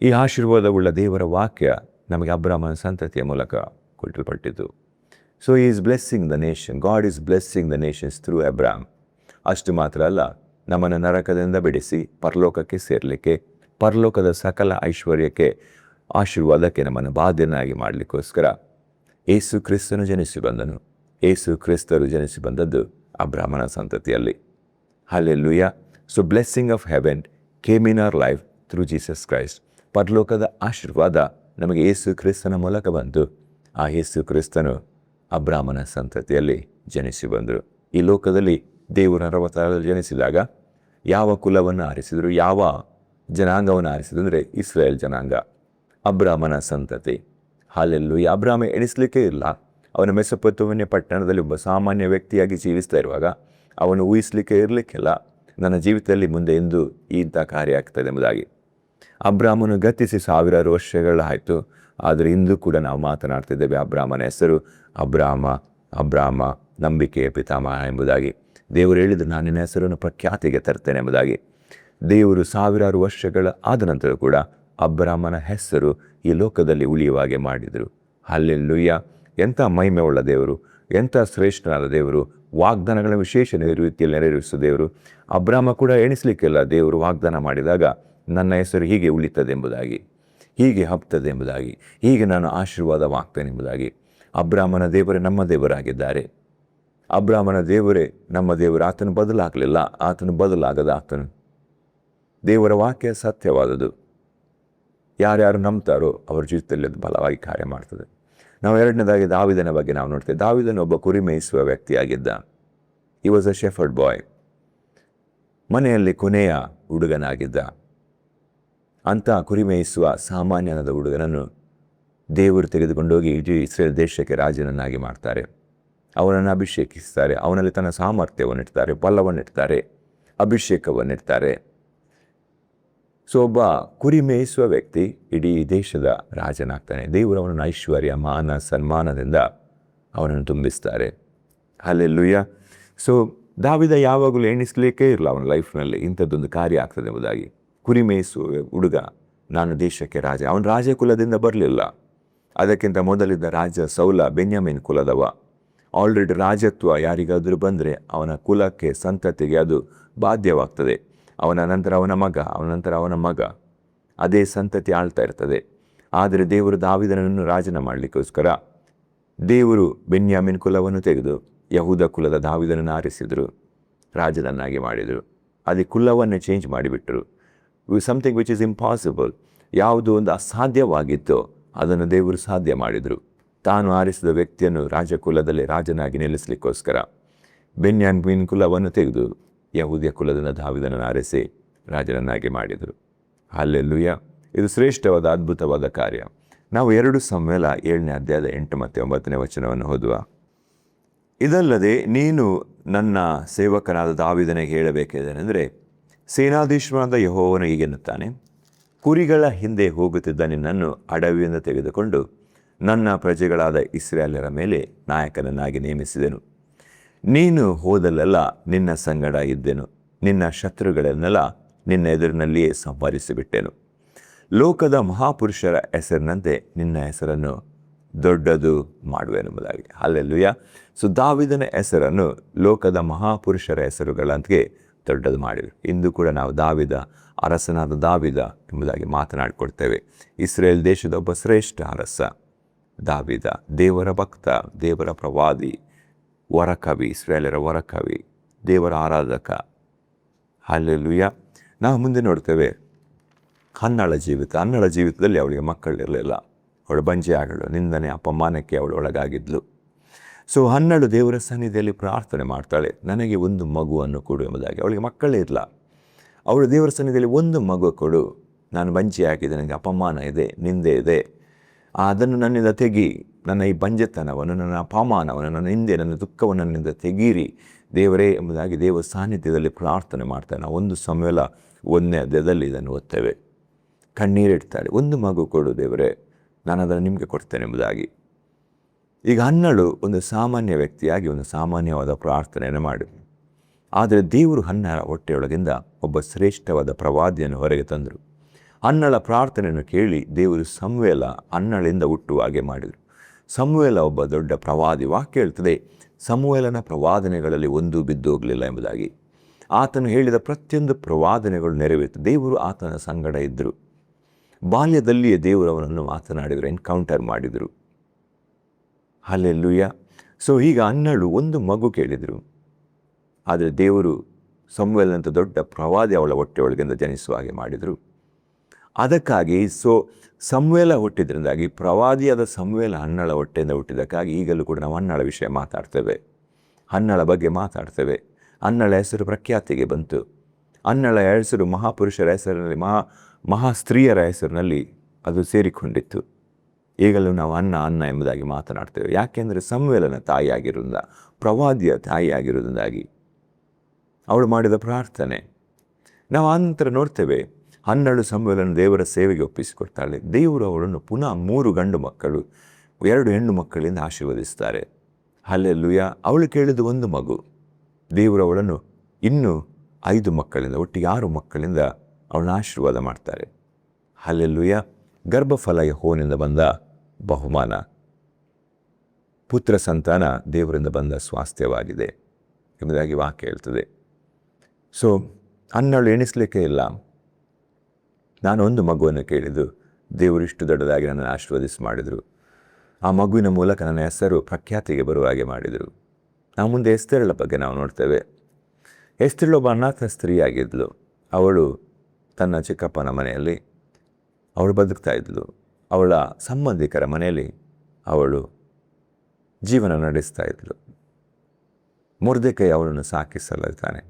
ಈ ಆಶೀರ್ವಾದವುಳ್ಳ ದೇವರ ವಾಕ್ಯ ನಮಗೆ ಅಬ್ರಾಮನ ಸಂತತಿಯ ಮೂಲಕ ಕೊಟ್ಟಲ್ಪಟ್ಟಿತು. ಸೊ ಈ is blessing the nation. God is blessing the nations through Abram. ಅಷ್ಟು ಮಾತ್ರ ಅಲ್ಲ, ನಮ್ಮನ್ನು ನರಕದಿಂದ ಬಿಡಿಸಿ ಪರಲೋಕಕ್ಕೆ ಸೇರಲಿಕ್ಕೆ, ಪರಲೋಕದ ಸಕಲ ಐಶ್ವರ್ಯಕ್ಕೆ, ಆಶೀರ್ವಾದಕ್ಕೆ ನಮ್ಮನ್ನು ಬಾಧ್ಯನಾಗಿ ಮಾಡಲಿಕ್ಕೋಸ್ಕರ ಯೇಸು ಕ್ರಿಸ್ತನು ಜನಿಸಿ ಬಂದನು. ಯೇಸು ಕ್ರಿಸ್ತರು ಜನಿಸಿ ಬಂದದ್ದು ಅಬ್ರಾಮನ ಸಂತತಿಯಲ್ಲಿ. Hallelujah. So blessing of heaven came in our life through Jesus Christ. ಪರಲೋಕದ ಆಶೀರ್ವಾದ ನಮಗೆ ಯೇಸು ಕ್ರಿಸ್ತನ ಮೂಲಕ ಬಂತು. ಆ ಯೇಸು ಕ್ರಿಸ್ತನು ಅಬ್ರಾಮನ ಸಂತತಿಯಲ್ಲಿ ಜನಿಸಿ ಬಂದರು. ಈ ಲೋಕದಲ್ಲಿ ದೇವರು 60 ಜನಿಸಿದಾಗ ಯಾವ ಕುಲವನ್ನು ಆರಿಸಿದರು, ಯಾವ ಜನಾಂಗವನ್ನು ಆರಿಸಿದ್ರು ಅಂದರೆ ಇಸ್ರಾಯೇಲ್ ಜನಾಂಗ, ಅಬ್ರಾಮನ ಸಂತತಿ. ಹಲ್ಲೆಲೂಯಾ. ಅಬ್ರಾಮ ಎಣಿಸಲಿಕ್ಕೆ ಇಲ್ಲ. ಅವನ ಮೆಸೊಪೊತಾಮಿಯ ಪಟ್ಟಣದಲ್ಲಿ ಒಬ್ಬ ಸಾಮಾನ್ಯ ವ್ಯಕ್ತಿಯಾಗಿ ಜೀವಿಸ್ತಾ ಇರುವಾಗ ಅವನು ಊಹಿಸಲಿಕ್ಕೆ ಇರಲಿಕ್ಕಿಲ್ಲ ನನ್ನ ಜೀವಿತದಲ್ಲಿ ಮುಂದೆ ಎಂದು ಇಂಥ ಕಾರ್ಯ ಆಗ್ತದೆ ಎಂಬುದಾಗಿ. ಅಬ್ರಾಮನು ಗತಿಸಿ 1000 ವರ್ಷಗಳಾಯಿತು. ಆದರೆ ಇಂದು ಕೂಡ ನಾವು ಮಾತನಾಡ್ತಿದ್ದೇವೆ ಅಬ್ರಾಮನ ಹೆಸರು ಅಬ್ರಾಮ ನಂಬಿಕೆಯ ಪಿತಾಮಹ ಎಂಬುದಾಗಿ. ದೇವರು ಹೇಳಿದ್ರು, ನಾನು ನಿನ್ನ ಹೆಸರನ್ನು ಪ್ರಖ್ಯಾತಿಗೆ ತರ್ತೇನೆ ಎಂಬುದಾಗಿ. ದೇವರು 1000 ವರ್ಷಗಳ ಆದ ನಂತರ ಕೂಡ ಅಬ್ರಾಮನ ಹೆಸರು ಈ ಲೋಕದಲ್ಲಿ ಉಳಿಯುವಾಗೆ ಮಾಡಿದರು. ಹಲ್ಲೆಲೂಯಾ. ಎಂಥ ಮಹಿಮೆ ಉಳ್ಳ ದೇವರು, ಎಂಥ ಶ್ರೇಷ್ಠನಾದ ದೇವರು, ವಾಗ್ದಾನಗಳ ವಿಶೇಷ ರೀತಿಯಲ್ಲಿ ನೆರವೇರಿಸುವ ದೇವರು. ಅಬ್ರಾಮ ಕೂಡ ಎಣಿಸಲಿಕ್ಕಿಲ್ಲ, ದೇವರು ವಾಗ್ದಾನ ಮಾಡಿದಾಗ ನನ್ನ ಹೆಸರು ಹೀಗೆ ಉಳಿತದೆ ಎಂಬುದಾಗಿ, ಹೀಗೆ ಹಬ್ತದೆ ಎಂಬುದಾಗಿ, ಹೀಗೆ ನಾನು ಆಶೀರ್ವಾದವಾಗ್ತೇನೆ ಎಂಬುದಾಗಿ. ಅಬ್ರಾಮನ ದೇವರೇ ನಮ್ಮ ದೇವರಾಗಿದ್ದಾರೆ. ಅಬ್ರಾಮನ ದೇವರೇ ನಮ್ಮ ದೇವರು. ಆತನು ಬದಲಾಗಲಿಲ್ಲ, ಆತನು ಬದಲಾಗದ ಆತನು. ದೇವರ ವಾಕ್ಯ ಸತ್ಯವಾದದ್ದು. ಯಾರ್ಯಾರು ನಂಬ್ತಾರೋ ಅವರ ಜೀವಿತದಲ್ಲಿ ಅದು ಬಲವಾಗಿ ಕಾರ್ಯ ಮಾಡ್ತದೆ. ನಾವು ಎರಡನೇದಾಗಿ ದಾವಿದನ ಬಗ್ಗೆ ನಾವು ನೋಡ್ತೇವೆ. ದಾವಿದನು ಒಬ್ಬ ಕುರಿ ಮೇಯಿಸುವ ವ್ಯಕ್ತಿಯಾಗಿದ್ದ. ಹಿ ವಾಸ್ ಅ ಶೆಫರ್ಡ್ ಬಾಯ್. ಮನೆಯಲ್ಲಿ ಕೊನೆಯ ಹುಡುಗನಾಗಿದ್ದ. ಅಂಥ ಕುರಿ ಮೇಯಿಸುವ ಸಾಮಾನ್ಯನಾದ ಹುಡುಗನನ್ನು ದೇವರು ತೆಗೆದುಕೊಂಡೋಗಿ ಇಡೀ ಇಸ್ರೇಲ್ ದೇಶಕ್ಕೆ ರಾಜನನ್ನಾಗಿ ಮಾಡ್ತಾರೆ. ಅವನನ್ನು ಅಭಿಷೇಕಿಸ್ತಾರೆ. ಅವನಲ್ಲಿ ತನ್ನ ಸಾಮರ್ಥ್ಯವನ್ನಿಡ್ತಾರೆ, ಬಲವನ್ನಿಡ್ತಾರೆ, ಅಭಿಷೇಕವನ್ನಿಡ್ತಾರೆ. ಸೊ ಒಬ್ಬ ಕುರಿ ಮೇಯಿಸುವ ವ್ಯಕ್ತಿ ಇಡೀ ದೇಶದ ರಾಜನಾಗ್ತಾನೆ. ದೇವರು ಅವನನ್ನು ಐಶ್ವರ್ಯ, ಮಾನ, ಸನ್ಮಾನದಿಂದ ಅವನನ್ನು ತುಂಬಿಸ್ತಾರೆ. ಹಲ್ಲೆಲೂಯಾ. ಸೊ ದಾವಿದ ಯಾವಾಗಲೂ ಎಣಿಸಲಿಕ್ಕೇ ಇರಲ್ಲ ಅವನ ಲೈಫ್ನಲ್ಲಿ ಇಂಥದ್ದೊಂದು ಕಾರ್ಯ ಆಗ್ತದೆ ಎಂಬುದಾಗಿ. ಕುರಿ ಮೇಯಿಸುವ ಹುಡುಗ, ನಾನು ದೇಶಕ್ಕೆ ರಾಜ. ಅವನ ರಾಜಕುಲದಿಂದ ಬರಲಿಲ್ಲ. ಅದಕ್ಕಿಂತ ಮೊದಲಿದ್ದ ರಾಜ ಸೌಲ ಬೆನ್ಯಾಮೀನ್ ಕುಲದವ. ಆಲ್ರೆಡಿ ರಾಜತ್ವ ಯಾರಿಗಾದರೂ ಬಂದರೆ ಅವನ ಕುಲಕ್ಕೆ, ಸಂತತಿಗೆ ಅದು ಬಾಧ್ಯವಾಗ್ತದೆ. ಅವನ ನಂತರ ಅವನ ಮಗ, ಅದೇ ಸಂತತಿ ಆಳ್ತಾ ಇರ್ತದೆ. ಆದರೆ ದೇವರು ದಾವಿದನನ್ನು ರಾಜನ ಮಾಡಲಿಕ್ಕೋಸ್ಕರ ದೇವರು ಬೆನ್ಯಾಮೀನ್ ಕುಲವನ್ನು ತೆಗೆದು ಯಹೂದ ಕುಲದ ದಾವಿದನನ್ನು ಆರಿಸಿದರು, ರಾಜನನ್ನಾಗಿ ಮಾಡಿದರು. ಅದೇ ಕುಲವನ್ನೇ ಚೇಂಜ್ ಮಾಡಿಬಿಟ್ರು. Something which is impossible. ಯಾವುದು ಒಂದು ಅಸಾಧ್ಯವಾಗಿತ್ತೋ ಅದನ್ನು ದೇವರು ಸಾಧ್ಯ ಮಾಡಿದರು. ತಾನು ಆರಿಸಿದ ವ್ಯಕ್ತಿಯನ್ನು ರಾಜಕುಲದಲ್ಲಿ ರಾಜನಾಗಿ ನಿಲ್ಲಿಸಲಿಕ್ಕೋಸ್ಕರ ಬೆನ್ಯಾಮೀನ್ ಕುಲವನ್ನು ತೆಗೆದು ಯಹೂದ್ಯ ಕುಲದಿಂದ ದಾವಿದನನ್ನು ಆರಿಸಿ ರಾಜನನ್ನಾಗಿ ಮಾಡಿದರು. ಹಲ್ಲೆಲೂಯಾ. ಇದು ಶ್ರೇಷ್ಠವಾದ ಅದ್ಭುತವಾದ ಕಾರ್ಯ. ನಾವು 2 ಸಮುವೇಲ 7ನೇ ಅಧ್ಯಾಯದ 8 ಮತ್ತು 9ನೇ ವಚನವನ್ನು ಓದುವ. ಇದಲ್ಲದೆ ನೀನು ನನ್ನ ಸೇವಕನಾದ ದಾವಿದನಿಗೆ ಹೇಳಬೇಕೆಂದರೆ, ಸೇನಾಧೀಶ್ವರನಾದ ಯೆಹೋವನು ಹೀಗೆನ್ನುತ್ತಾನೆ, ಕುರಿಗಳ ಹಿಂದೆ ಹೋಗುತ್ತಿದ್ದ ನಿನ್ನನ್ನು ಅಡವಿಯಿಂದ ತೆಗೆದುಕೊಂಡು ನನ್ನ ಪ್ರಜೆಗಳಾದ ಇಸ್ರಾಯೇಲರ ಮೇಲೆ ನಾಯಕನನ್ನಾಗಿ ನೇಮಿಸಿದೆನು. ನೀನು ಹೋದಲ್ಲೆಲ್ಲ ನಿನ್ನ ಸಂಗಡ ಇದ್ದೆನು. ನಿನ್ನ ಶತ್ರುಗಳನ್ನೆಲ್ಲ ನಿನ್ನ ಎದುರಿನಲ್ಲಿಯೇ ಸಂಹರಿಸಿಬಿಟ್ಟೆನು. ಲೋಕದ ಮಹಾಪುರುಷರ ಹೆಸರಿನಂತೆ ನಿನ್ನ ಹೆಸರನ್ನು ದೊಡ್ಡದು ಮಾಡುವೆನೆಂಬುದಾಗಿ. ಹಲ್ಲೆಲೂಯಾ. ಸೊ ದಾವಿದನ ಹೆಸರನ್ನು ಲೋಕದ ಮಹಾಪುರುಷರ ಹೆಸರುಗಳಂತೆ ದೊಡ್ಡದು ಮಾಡಿದರು. ಇಂದು ಕೂಡ ನಾವು ದಾವಿದ, ಅರಸನಾದ ದಾವಿದ ಎಂಬುದಾಗಿ ಮಾತನಾಡಿಕೊಡ್ತೇವೆ. ಇಸ್ರೇಲ್ ದೇಶದ ಒಬ್ಬ ಶ್ರೇಷ್ಠ ಅರಸ ದಾವಿದ, ದೇವರ ಭಕ್ತ, ದೇವರ ಪ್ರವಾದಿ, ವರಕವಿ, ಇಸ್ರಾಯೇಲರ ವರಕವಿ, ದೇವರ ಆರಾಧಕ. ಹಲ್ಲೆಲೂಯಾ. ನಾವು ಮುಂದೆ ನೋಡ್ತೇವೆ ಹನ್ನಳ ಜೀವಿತದಲ್ಲಿ ಅವಳಿಗೆ ಮಕ್ಕಳಿರಲಿಲ್ಲ. ಅವಳು ಬಂಜೆ ಆಗಲು, ನಿಂದನೆ, ಅಪಮಾನಕ್ಕೆ ಅವಳು ಒಳಗಾಗಿದ್ಲು. ಸೊ ಹನ್ನಳು ದೇವರ ಸನ್ನಿಧಿಯಲ್ಲಿ ಪ್ರಾರ್ಥನೆ ಮಾಡ್ತಾಳೆ, ನನಗೆ ಒಂದು ಮಗುವನ್ನು ಕೊಡು ಎಂಬುದಾಗಿ. ಅವಳಿಗೆ ಮಕ್ಕಳೇ ಇಲ್ಲ. ಅವಳು ದೇವರ ಸನ್ನಿಧಿಯಲ್ಲಿ ಒಂದು ಮಗು ಕೊಡು, ನಾನು ಬಂಜೆಯಾಗಿದೆ, ನನಗೆ ಅಪಮಾನ ಇದೆ, ನಿಂದೆ ಇದೆ, ಅದನ್ನು ನನ್ನಿಂದ ತೆಗಿ, ನನ್ನ ಈ ಬಂಜೆತನವನ್ನು, ನನ್ನ ಅಪಮಾನವನ್ನು, ನನ್ನ ಹಿಂದೆ ನನ್ನ ದುಃಖವನ್ನು ನನ್ನಿಂದ ತೆಗೀರಿ ದೇವರೇ ಎಂಬುದಾಗಿ ದೇವರ ಸಾನ್ನಿಧ್ಯದಲ್ಲಿ ಪ್ರಾರ್ಥನೆ ಮಾಡ್ತಾನೆ. ನಾವು 1 ಸಮುವೇಲ 1ನೇ ಅಧ್ಯಾಯದಲ್ಲಿ ಇದನ್ನು ಓದ್ತೇವೆ. ಕಣ್ಣೀರಿಡ್ತಾಳೆ, ಒಂದು ಮಗು ಕೊಡು ದೇವರೇ, ನಾನು ಅದನ್ನು ನಿಮಗೆ ಕೊಡ್ತೇನೆ ಎಂಬುದಾಗಿ. ಈಗ ಹನ್ನಳು ಒಂದು ಸಾಮಾನ್ಯ ವ್ಯಕ್ತಿಯಾಗಿ ಒಂದು ಸಾಮಾನ್ಯವಾದ ಪ್ರಾರ್ಥನೆಯನ್ನು ಮಾಡಿ, ಆದರೆ ದೇವರು ಹನ್ನಳ ಹೊಟ್ಟೆಯೊಳಗಿಂದ ಒಬ್ಬ ಶ್ರೇಷ್ಠವಾದ ಪ್ರವಾದಿಯನ್ನು ಹೊರಗೆ ತಂದರು. ಹನ್ನಳ ಪ್ರಾರ್ಥನೆಯನ್ನು ಕೇಳಿ ದೇವರು ಸಮುವೇಲ ಹನ್ನಳಿಂದ ಹುಟ್ಟುವ ಹಾಗೆ ಮಾಡಿದರು. ಸಮುವೇಲ ಒಬ್ಬ ದೊಡ್ಡ ಪ್ರವಾದಿ. ವಾಕ್ಯ ಹೇಳ್ತದೆ, ಸಮುವೇಲನ ಪ್ರವಾದನೆಗಳಲ್ಲಿ ಒಂದೂ ಬಿದ್ದು ಹೋಗಲಿಲ್ಲ ಎಂಬುದಾಗಿ. ಆತನು ಹೇಳಿದ ಪ್ರತಿಯೊಂದು ಪ್ರವಾದನೆಗಳು ನೆರವೇರಿತು. ದೇವರು ಆತನ ಸಂಗಡ ಇದ್ದರು. ಬಾಲ್ಯದಲ್ಲಿಯೇ ದೇವರು ಅವನನ್ನು ಮಾತನಾಡಿದರು, ಎನ್ಕೌಂಟರ್ ಮಾಡಿದರು. ಹಲ್ಲೆಲೂಯಾ. ಸೊ ಈಗ ಹನ್ನಳು ಒಂದು ಮಗು ಕೇಳಿದರು. ಆದರೆ ದೇವರು ಸಮುವೇಲನಂತ ದೊಡ್ಡ ಪ್ರವಾದಿ ಅವಳ ಹೊಟ್ಟೆ ಒಳಗಿಂದ ಜನಿಸುವ ಹಾಗೆ ಮಾಡಿದರು. ಅದಕ್ಕಾಗಿ ಸಮುವೇಲ ಹುಟ್ಟಿದ್ರಿಂದಾಗಿ ಪ್ರವಾದಿಯಾದ ಸಮುವೇಲ ಹನ್ನಳ ಹೊಟ್ಟೆಯಿಂದ ಹುಟ್ಟಿದ್ದಕ್ಕಾಗಿ ಈಗಲೂ ಕೂಡ ನಾವು ಹನ್ನಳ ವಿಷಯ ಮಾತಾಡ್ತೇವೆ, ಹನ್ನಳ ಬಗ್ಗೆ ಮಾತಾಡ್ತೇವೆ. ಹನ್ನಳ ಹೆಸರು ಪ್ರಖ್ಯಾತಿಗೆ ಬಂತು. ಹನ್ನಳ ಹೆಸರು ಮಹಾಪುರುಷರ ಹೆಸರಿನಲ್ಲಿ, ಮಹಾ ಸ್ತ್ರೀಯರ ಹೆಸರಿನಲ್ಲಿ ಅದು ಸೇರಿಕೊಂಡಿತ್ತು. ಈಗಲೂ ನಾವು ಅನ್ನ ಎಂಬುದಾಗಿ ಮಾತನಾಡ್ತೇವೆ. ಯಾಕೆಂದರೆ ಸಮುವೇಲನ ತಾಯಿಯಾಗಿರೋದ್ರಿಂದ, ಪ್ರವಾದಿಯ ತಾಯಿಯಾಗಿರೋದ್ರಿಂದಾಗಿ ಅವಳು ಮಾಡಿದ ಪ್ರಾರ್ಥನೆ. ನಾವು ಆನಂತರ ನೋಡ್ತೇವೆ, ಹನ್ನಳು ಸಮುವೇಲನ ದೇವರ ಸೇವೆಗೆ ಒಪ್ಪಿಸಿಕೊಡ್ತಾಳೆ. ದೇವರು ಅವಳನ್ನು ಪುನಃ 3 ಗಂಡು ಮಕ್ಕಳು 2 ಹೆಣ್ಣು ಮಕ್ಕಳಿಂದ ಆಶೀರ್ವದಿಸ್ತಾರೆ. ಹಲ್ಲೆಲೂಯ. ಅವಳು ಕೇಳಿದ ಒಂದು ಮಗು. ದೇವರು ಅವಳನ್ನು ಇನ್ನೂ 5 ಮಕ್ಕಳಿಂದ, ಒಟ್ಟಿಗೆ 6 ಮಕ್ಕಳಿಂದ ಅವಳನ್ನ ಆಶೀರ್ವಾದ ಮಾಡ್ತಾರೆ. ಹಲ್ಲೆಲೂಯ. ಗರ್ಭಫಲ ಯೆಹೋವನಿಂದ ಬಂದ ಬಹುಮಾನ, ಪುತ್ರ ಸಂತಾನ ದೇವರಿಂದ ಬಂದ ಸ್ವಾಸ್ಥ್ಯವಾಗಿದೆ ಎಂಬುದಾಗಿ ವಾಕ್ಯ ಹೇಳ್ತದೆ. ಹನ್ನಳು ಎಣಿಸಲಿಕ್ಕೆ ಇಲ್ಲ. ನಾನು ಒಂದು ಮಗುವನ್ನು ಕೇಳಿದ್ದು, ದೇವರು ಇಷ್ಟು ದೊಡ್ಡದಾಗಿ ನನ್ನನ್ನು ಆಶೀರ್ವದಿಸಿ ಮಾಡಿದರು. ಆ ಮಗುವಿನ ಮೂಲಕ ನನ್ನ ಹೆಸರು ಪ್ರಖ್ಯಾತಿಗೆ ಬರುವ ಹಾಗೆ ಮಾಡಿದರು. ನಾವು ಮುಂದೆ ಎಸ್ತೇರಳ ಬಗ್ಗೆ ನಾವು ನೋಡ್ತೇವೆ. ಎಸ್ತೇರಳು ಒಬ್ಬ ಅನಾಥ ಸ್ತ್ರೀಯಾಗಿದ್ಲು. ಅವಳು ತನ್ನ ಚಿಕ್ಕಪ್ಪನ ಮನೆಯಲ್ಲಿ ಅವಳು ಬದುಕ್ತಾ ಇದ್ಲು. ಅವಳ ಸಂಬಂಧಿಕರ ಮನೆಯಲ್ಲಿ ಅವಳು ಜೀವನ ನಡೆಸ್ತಾ ಇದ್ಲು. ಮೊರ್ದೆಕೈ ಅವಳನ್ನು ಸಾಕಿಸಲಿದ್ದಾನೆ.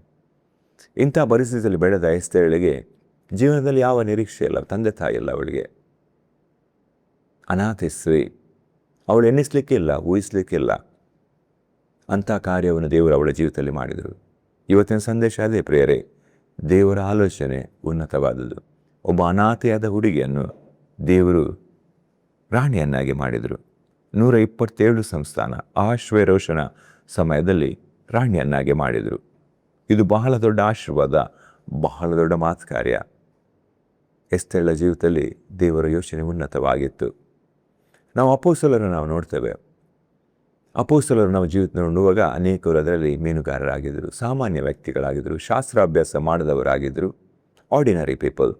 ಇಂಥ ಪರಿಸ್ಥಿತಿಯಲ್ಲಿ ಬೆಳೆದ ಎಸ್ತೇರಳಿಗೆ ಜೀವನದಲ್ಲಿ ಯಾವ ನಿರೀಕ್ಷೆ ಇಲ್ಲ, ತಂದೆ ತಾಯಿ ಇಲ್ಲ ಅವಳಿಗೆ. ಅನಾಥ ಸ್ತ್ರೀ, ಅವಳು ಎನ್ನಿಸ್ಲಿಕ್ಕಿಲ್ಲ, ಊಹಿಸ್ಲಿಕ್ಕಿಲ್ಲ. ಅಂಥ ಕಾರ್ಯವನ್ನು ದೇವರು ಅವಳ ಜೀವಿತದಲ್ಲಿ ಮಾಡಿದರು. ಇವತ್ತಿನ ಸಂದೇಶ ಅದೇ ಪ್ರಿಯರೇ, ದೇವರ ಆಲೋಚನೆ ಉನ್ನತವಾದುದು. ಒಬ್ಬ ಅನಾಥೆಯಾದ ಹುಡುಗಿಯನ್ನು ದೇವರು ರಾಣಿಯನ್ನಾಗಿ ಮಾಡಿದರು. 127 ಸಂಸ್ಥಾನ ಆಶ್ವೇರೋಷನ ಸಮಯದಲ್ಲಿ ರಾಣಿಯನ್ನಾಗಿ ಮಾಡಿದರು. ಇದು ಬಹಳ ದೊಡ್ಡ ಆಶೀರ್ವಾದ, ಬಹಳ ದೊಡ್ಡ ಮಾತು ಕಾರ್ಯ. ಎಸ್ತೇರಳ ಜೀವಿತದಲ್ಲಿ ದೇವರ ಯೋಚನೆ ಉನ್ನತವಾಗಿತ್ತು. ನಾವು ಅಪೊಸ್ತಲರನ್ನು ನಾವು ನೋಡ್ತೇವೆ. ಅಪೊಸ್ತಲರು ನಾವು ಜೀವಿತ ನೋಡುವಾಗ ಅನೇಕರು ಅದರಲ್ಲಿ ಮೀನುಗಾರರಾಗಿದ್ದರು, ಸಾಮಾನ್ಯ ವ್ಯಕ್ತಿಗಳಾಗಿದ್ದರು, ಶಾಸ್ತ್ರಾಭ್ಯಾಸ ಮಾಡಿದವರಾಗಿದ್ದರು, ಆರ್ಡಿನರಿ ಪೀಪಲ್.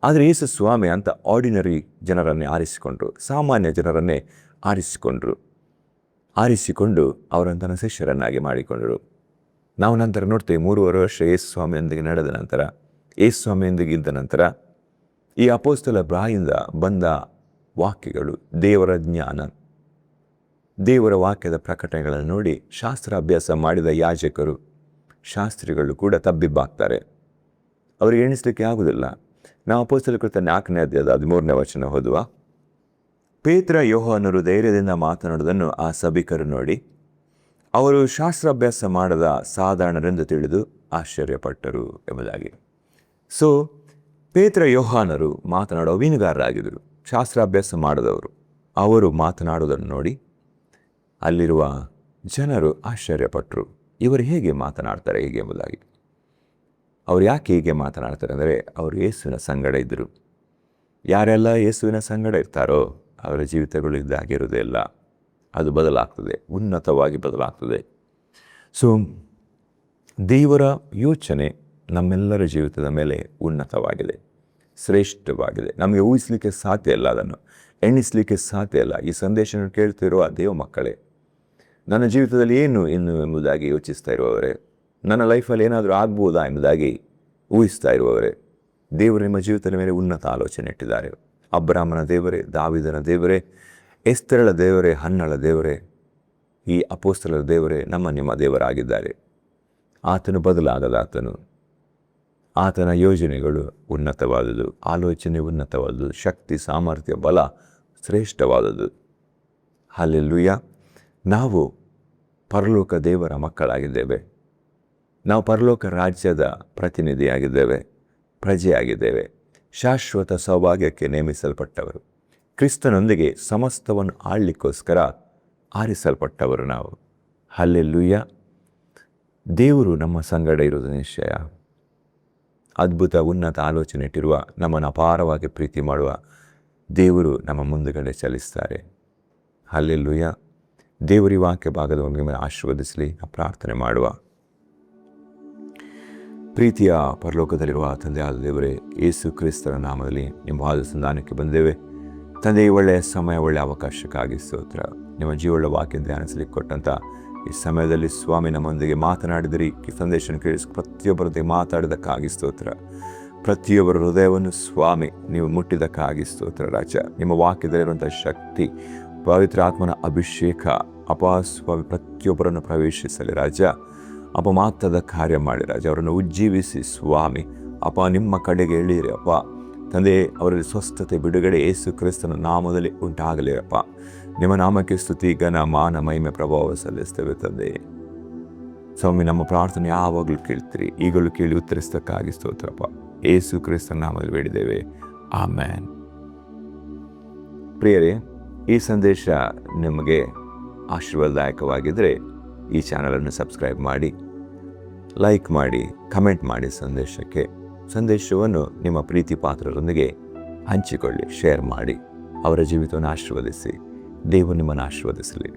ಆದರೆ ಯೇಸು ಸ್ವಾಮಿ ಅಂಥ ಆರ್ಡಿನರಿ ಜನರನ್ನೇ ಆರಿಸಿಕೊಂಡ್ರು, ಸಾಮಾನ್ಯ ಜನರನ್ನೇ ಆರಿಸಿಕೊಂಡು ಅವರನ್ನು ತನ್ನ ಶಿಷ್ಯರನ್ನಾಗಿ ಮಾಡಿಕೊಂಡರು. ನಾವು ನಂತರ ನೋಡ್ತೇವೆ 3.5 ವರ್ಷ ಯೇಸು ಸ್ವಾಮಿಯೊಂದಿಗೆ ನಡೆದ ನಂತರ, ಯೇಸು ಸ್ವಾಮಿಯೊಂದಿಗೆ ಇದ್ದ ನಂತರ ಈ ಅಪೊಸ್ತಲ ಬಾಯಿಂದ ಬಂದ ವಾಕ್ಯಗಳು, ದೇವರ ಜ್ಞಾನ, ದೇವರ ವಾಕ್ಯದ ಪ್ರಕಟಣೆಗಳನ್ನು ನೋಡಿ ಶಾಸ್ತ್ರಾಭ್ಯಾಸ ಮಾಡಿದ ಯಾಜಕರು, ಶಾಸ್ತ್ರಿಗಳು ಕೂಡ ತಬ್ಬಿಬ್ಬಾಗ್ತಾರೆ. ಅವರಿಗೆ ಎಣಿಸಲಿಕ್ಕೆ ಆಗುವುದಿಲ್ಲ. ನಾವು ಅಪೊಸ್ತಲ ಕೃತ್ಯ 4ನೇ ಅಧ್ಯಾಯದ 13ನೇ ವಚನ ಓದುವ. ಪೇತ್ರ ಯೋಹಾನರು ಧೈರ್ಯದಿಂದ ಮಾತನಾಡುವುದನ್ನು ಆ ಸಭಿಕರು ನೋಡಿ ಅವರು ಶಾಸ್ತ್ರಾಭ್ಯಾಸ ಮಾಡದ ಸಾಧಾರಣರೆಂದು ತಿಳಿದು ಆಶ್ಚರ್ಯಪಟ್ಟರು ಎಂಬುದಾಗಿ. ಪೇತ್ರ ಯೋಹಾನರು ಮಾತನಾಡುವ ಮೀನುಗಾರರಾಗಿದ್ದರು, ಶಾಸ್ತ್ರಾಭ್ಯಾಸ ಮಾಡದವರು. ಅವರು ಮಾತನಾಡುವುದನ್ನು ನೋಡಿ ಅಲ್ಲಿರುವ ಜನರು ಆಶ್ಚರ್ಯಪಟ್ಟರು. ಇವರು ಹೇಗೆ ಮಾತನಾಡ್ತಾರೆ ಹೀಗೆ ಎಂಬುದಾಗಿ. ಅವರು ಯಾಕೆ ಹೀಗೆ ಮಾತನಾಡ್ತಾರೆ ಅಂದರೆ, ಅವರು ಯೇಸುವಿನ ಸಂಗಡ ಇದ್ದರು. ಯಾರೆಲ್ಲ ಯೇಸುವಿನ ಸಂಗಡ ಇರ್ತಾರೋ ಅವರ ಜೀವಿತಗಳು ಇದ್ದಾಗಿರುವುದೇ ಇಲ್ಲ, ಅದು ಬದಲಾಗ್ತದೆ, ಉನ್ನತವಾಗಿ ಬದಲಾಗ್ತದೆ. ದೇವರ ಯೋಚನೆ ನಮ್ಮೆಲ್ಲರ ಜೀವಿತದ ಮೇಲೆ ಉನ್ನತವಾಗಿದೆ, ಶ್ರೇಷ್ಠವಾಗಿದೆ. ನಮಗೆ ಊಹಿಸಲಿಕ್ಕೆ ಸಾಧ್ಯ ಇಲ್ಲ, ಅದನ್ನು ಎಣಿಸಲಿಕ್ಕೆ ಸಾಧ್ಯ ಇಲ್ಲ. ಈ ಸಂದೇಶವನ್ನು ಕೇಳ್ತಿರುವ ದೇವ ಮಕ್ಕಳೇ, ನನ್ನ ಜೀವಿತದಲ್ಲಿ ಏನು ಎಂಬುದಾಗಿ ಯೋಚಿಸ್ತಾ ಇರುವವರೇ, ನನ್ನ ಲೈಫಲ್ಲಿ ಏನಾದರೂ ಆಗ್ಬೋದಾ ಎಂಬುದಾಗಿ ಊಹಿಸ್ತಾ ಇರುವವರೇ, ದೇವರು ನಿಮ್ಮ ಜೀವಿತದ ಮೇಲೆ ಉನ್ನತ ಆಲೋಚನೆ ಇಟ್ಟಿದ್ದಾರೆ. ಅಬ್ರಾಮನ ದೇವರೇ, ದಾವಿದನ ದೇವರೇ, ಎಸ್ತೇರಳ ದೇವರೇ, ಹನ್ನಳ ದೇವರೇ, ಈ ಅಪೊಸ್ತಲರ ದೇವರೇ ನಿಮ್ಮ ದೇವರಾಗಿದ್ದಾರೆ. ಆತನು ಬದಲಾಗದ ಆತನು. ಆತನ ಯೋಜನೆಗಳು ಉನ್ನತವಾದುದು, ಆಲೋಚನೆ ಉನ್ನತವಾದುದು, ಶಕ್ತಿ, ಸಾಮರ್ಥ್ಯ, ಬಲ ಶ್ರೇಷ್ಠವಾದುದು. ಹಲ್ಲೆಲೂಯ. ನಾವು ಪರಲೋಕ ದೇವರ ಮಕ್ಕಳಾಗಿದ್ದೇವೆ. ನಾವು ಪರಲೋಕ ರಾಜ್ಯದ ಪ್ರತಿನಿಧಿಯಾಗಿದ್ದೇವೆ, ಪ್ರಜೆಯಾಗಿದ್ದೇವೆ, ಶಾಶ್ವತ ಸೌಭಾಗ್ಯಕ್ಕೆ ನೇಮಿಸಲ್ಪಟ್ಟವರು, ಕ್ರಿಸ್ತನೊಂದಿಗೆ ಸಮಸ್ತವನ್ನು ಆಳ್ಲಿಕ್ಕೋಸ್ಕರ ಆರಿಸಲ್ಪಟ್ಟವರು ನಾವು. ಹಲ್ಲೆಲೂಯ. ದೇವರು ನಮ್ಮ ಸಂಗಡ ಇರುವುದು ನಿಶ್ಚಯ. ಅದ್ಭುತ ಉನ್ನತ ಆಲೋಚನೆ ಇಟ್ಟಿರುವ, ನಮ್ಮನ್ನು ಅಪಾರವಾಗಿ ಪ್ರೀತಿ ಮಾಡುವ ದೇವರು ನಮ್ಮ ಮುಂದುಗಡೆ ಚಲಿಸ್ತಾರೆ. ಹಲ್ಲೆಲೂಯ. ದೇವರಿ ವಾಕ್ಯ ಭಾಗದವರಿಗೆ ಮೇಲೆ ಆಶೀರ್ವದಿಸಲಿ. ಪ್ರಾರ್ಥನೆ ಮಾಡುವ. ಪ್ರೀತಿಯ ಪರಲೋಕದಲ್ಲಿರುವ ತಂದೆಯಾದ ದೇವರೇ, ಯೇಸು ಕ್ರಿಸ್ತರ ನಾಮದಲ್ಲಿ ನಿಮ್ಮ ವಾದ ಸಂಧಾನಕ್ಕೆ ಬಂದೇವೆ. ತಂದೆ, ಒಳ್ಳೆಯ ಸಮಯ, ಒಳ್ಳೆಯ ಅವಕಾಶಕ್ಕಾಗಿ ಸ್ತೋತ್ರ. ನಿಮ್ಮ ಜೀವಳ ವಾಕ್ಯ ಧ್ಯಾನಿಸಲಿಕ್ಕೆ ಕೊಟ್ಟಂಥ ಈ ಸಮಯದಲ್ಲಿ ಸ್ವಾಮಿ ನಮ್ಮೊಂದಿಗೆ ಮಾತನಾಡಿದಿರಿ, ಈ ಸಂದೇಶ ಕೇಳಿಸಿ ಪ್ರತಿಯೊಬ್ಬರೊಂದಿಗೆ ಮಾತಾಡಿದಕ್ಕಾಗಿ ಸ್ತೋತ್ರ. ಪ್ರತಿಯೊಬ್ಬರ ಹೃದಯವನ್ನು ಸ್ವಾಮಿ ನೀವು ಮುಟ್ಟಿದ್ದಕ್ಕಾಗಿ ಸ್ತೋತ್ರ ರಾಜ. ನಿಮ್ಮ ವಾಕ್ಯದಲ್ಲಿರುವಂಥ ಶಕ್ತಿ, ಪವಿತ್ರ ಆತ್ಮನ ಅಭಿಷೇಕ ಸ್ವಾಮಿ ಪ್ರತಿಯೊಬ್ಬರನ್ನು ಪ್ರವೇಶಿಸಲಿ ರಾಜ. ಮಾತದ ಕಾರ್ಯ ಮಾಡಿ ರಾಜ. ಅವರನ್ನು ಉಜ್ಜೀವಿಸಿ ಸ್ವಾಮಿ. ನಿಮ್ಮ ಕಡೆಗೆ ಎಳೀರಿ ತಂದೆ. ಅವರಲ್ಲಿ ಸ್ವಸ್ಥತೆ, ಬಿಡುಗಡೆ ಯೇಸು ಕ್ರಿಸ್ತನ ನಾಮದಲ್ಲಿ ಉಂಟಾಗಲಿ ನಿಮ್ಮ ನಾಮಕ್ಕೆ ಸ್ತುತಿ, ಘನ, ಮಾನ, ಮಹಿಮೆ, ಪ್ರಭಾವ ಸಲ್ಲಿಸ್ತೇವೆ ತಂದೆ. ಸ್ವಾಮಿ, ನಮ್ಮ ಪ್ರಾರ್ಥನೆ ಯಾವಾಗಲೂ ಕೇಳ್ತೀರಿ, ಈಗಲೂ ಕೇಳಿ ಉತ್ತರಿಸತಕ್ಕಾಗಿ ಸ್ತೋತ್ರಪ್ಪ. ಯೇಸು ಕ್ರಿಸ್ತನ ನಾಮದಲ್ಲಿ ಬೇಡಿದ್ದೇವೆ, ಆಮೇನ್. ಪ್ರಿಯರೇ, ಈ ಸಂದೇಶ ನಿಮಗೆ ಆಶೀರ್ವಾದದಾಯಕವಾಗಿದ್ದರೆ ಈ ಚಾನಲನ್ನು ಸಬ್ಸ್ಕ್ರೈಬ್ ಮಾಡಿ, ಲೈಕ್ ಮಾಡಿ, ಕಮೆಂಟ್ ಮಾಡಿ. ಸಂದೇಶವನ್ನು ನಿಮ್ಮ ಪ್ರೀತಿ ಪಾತ್ರರೊಂದಿಗೆ ಹಂಚಿಕೊಳ್ಳಿ, ಶೇರ್ ಮಾಡಿ. ಅವರ ಜೀವಿತವನ್ನು ಆಶೀರ್ವದಿಸಿ. ದೇವರು ನಿಮ್ಮನ್ನು ಆಶೀರ್ವದಿಸಲಿ.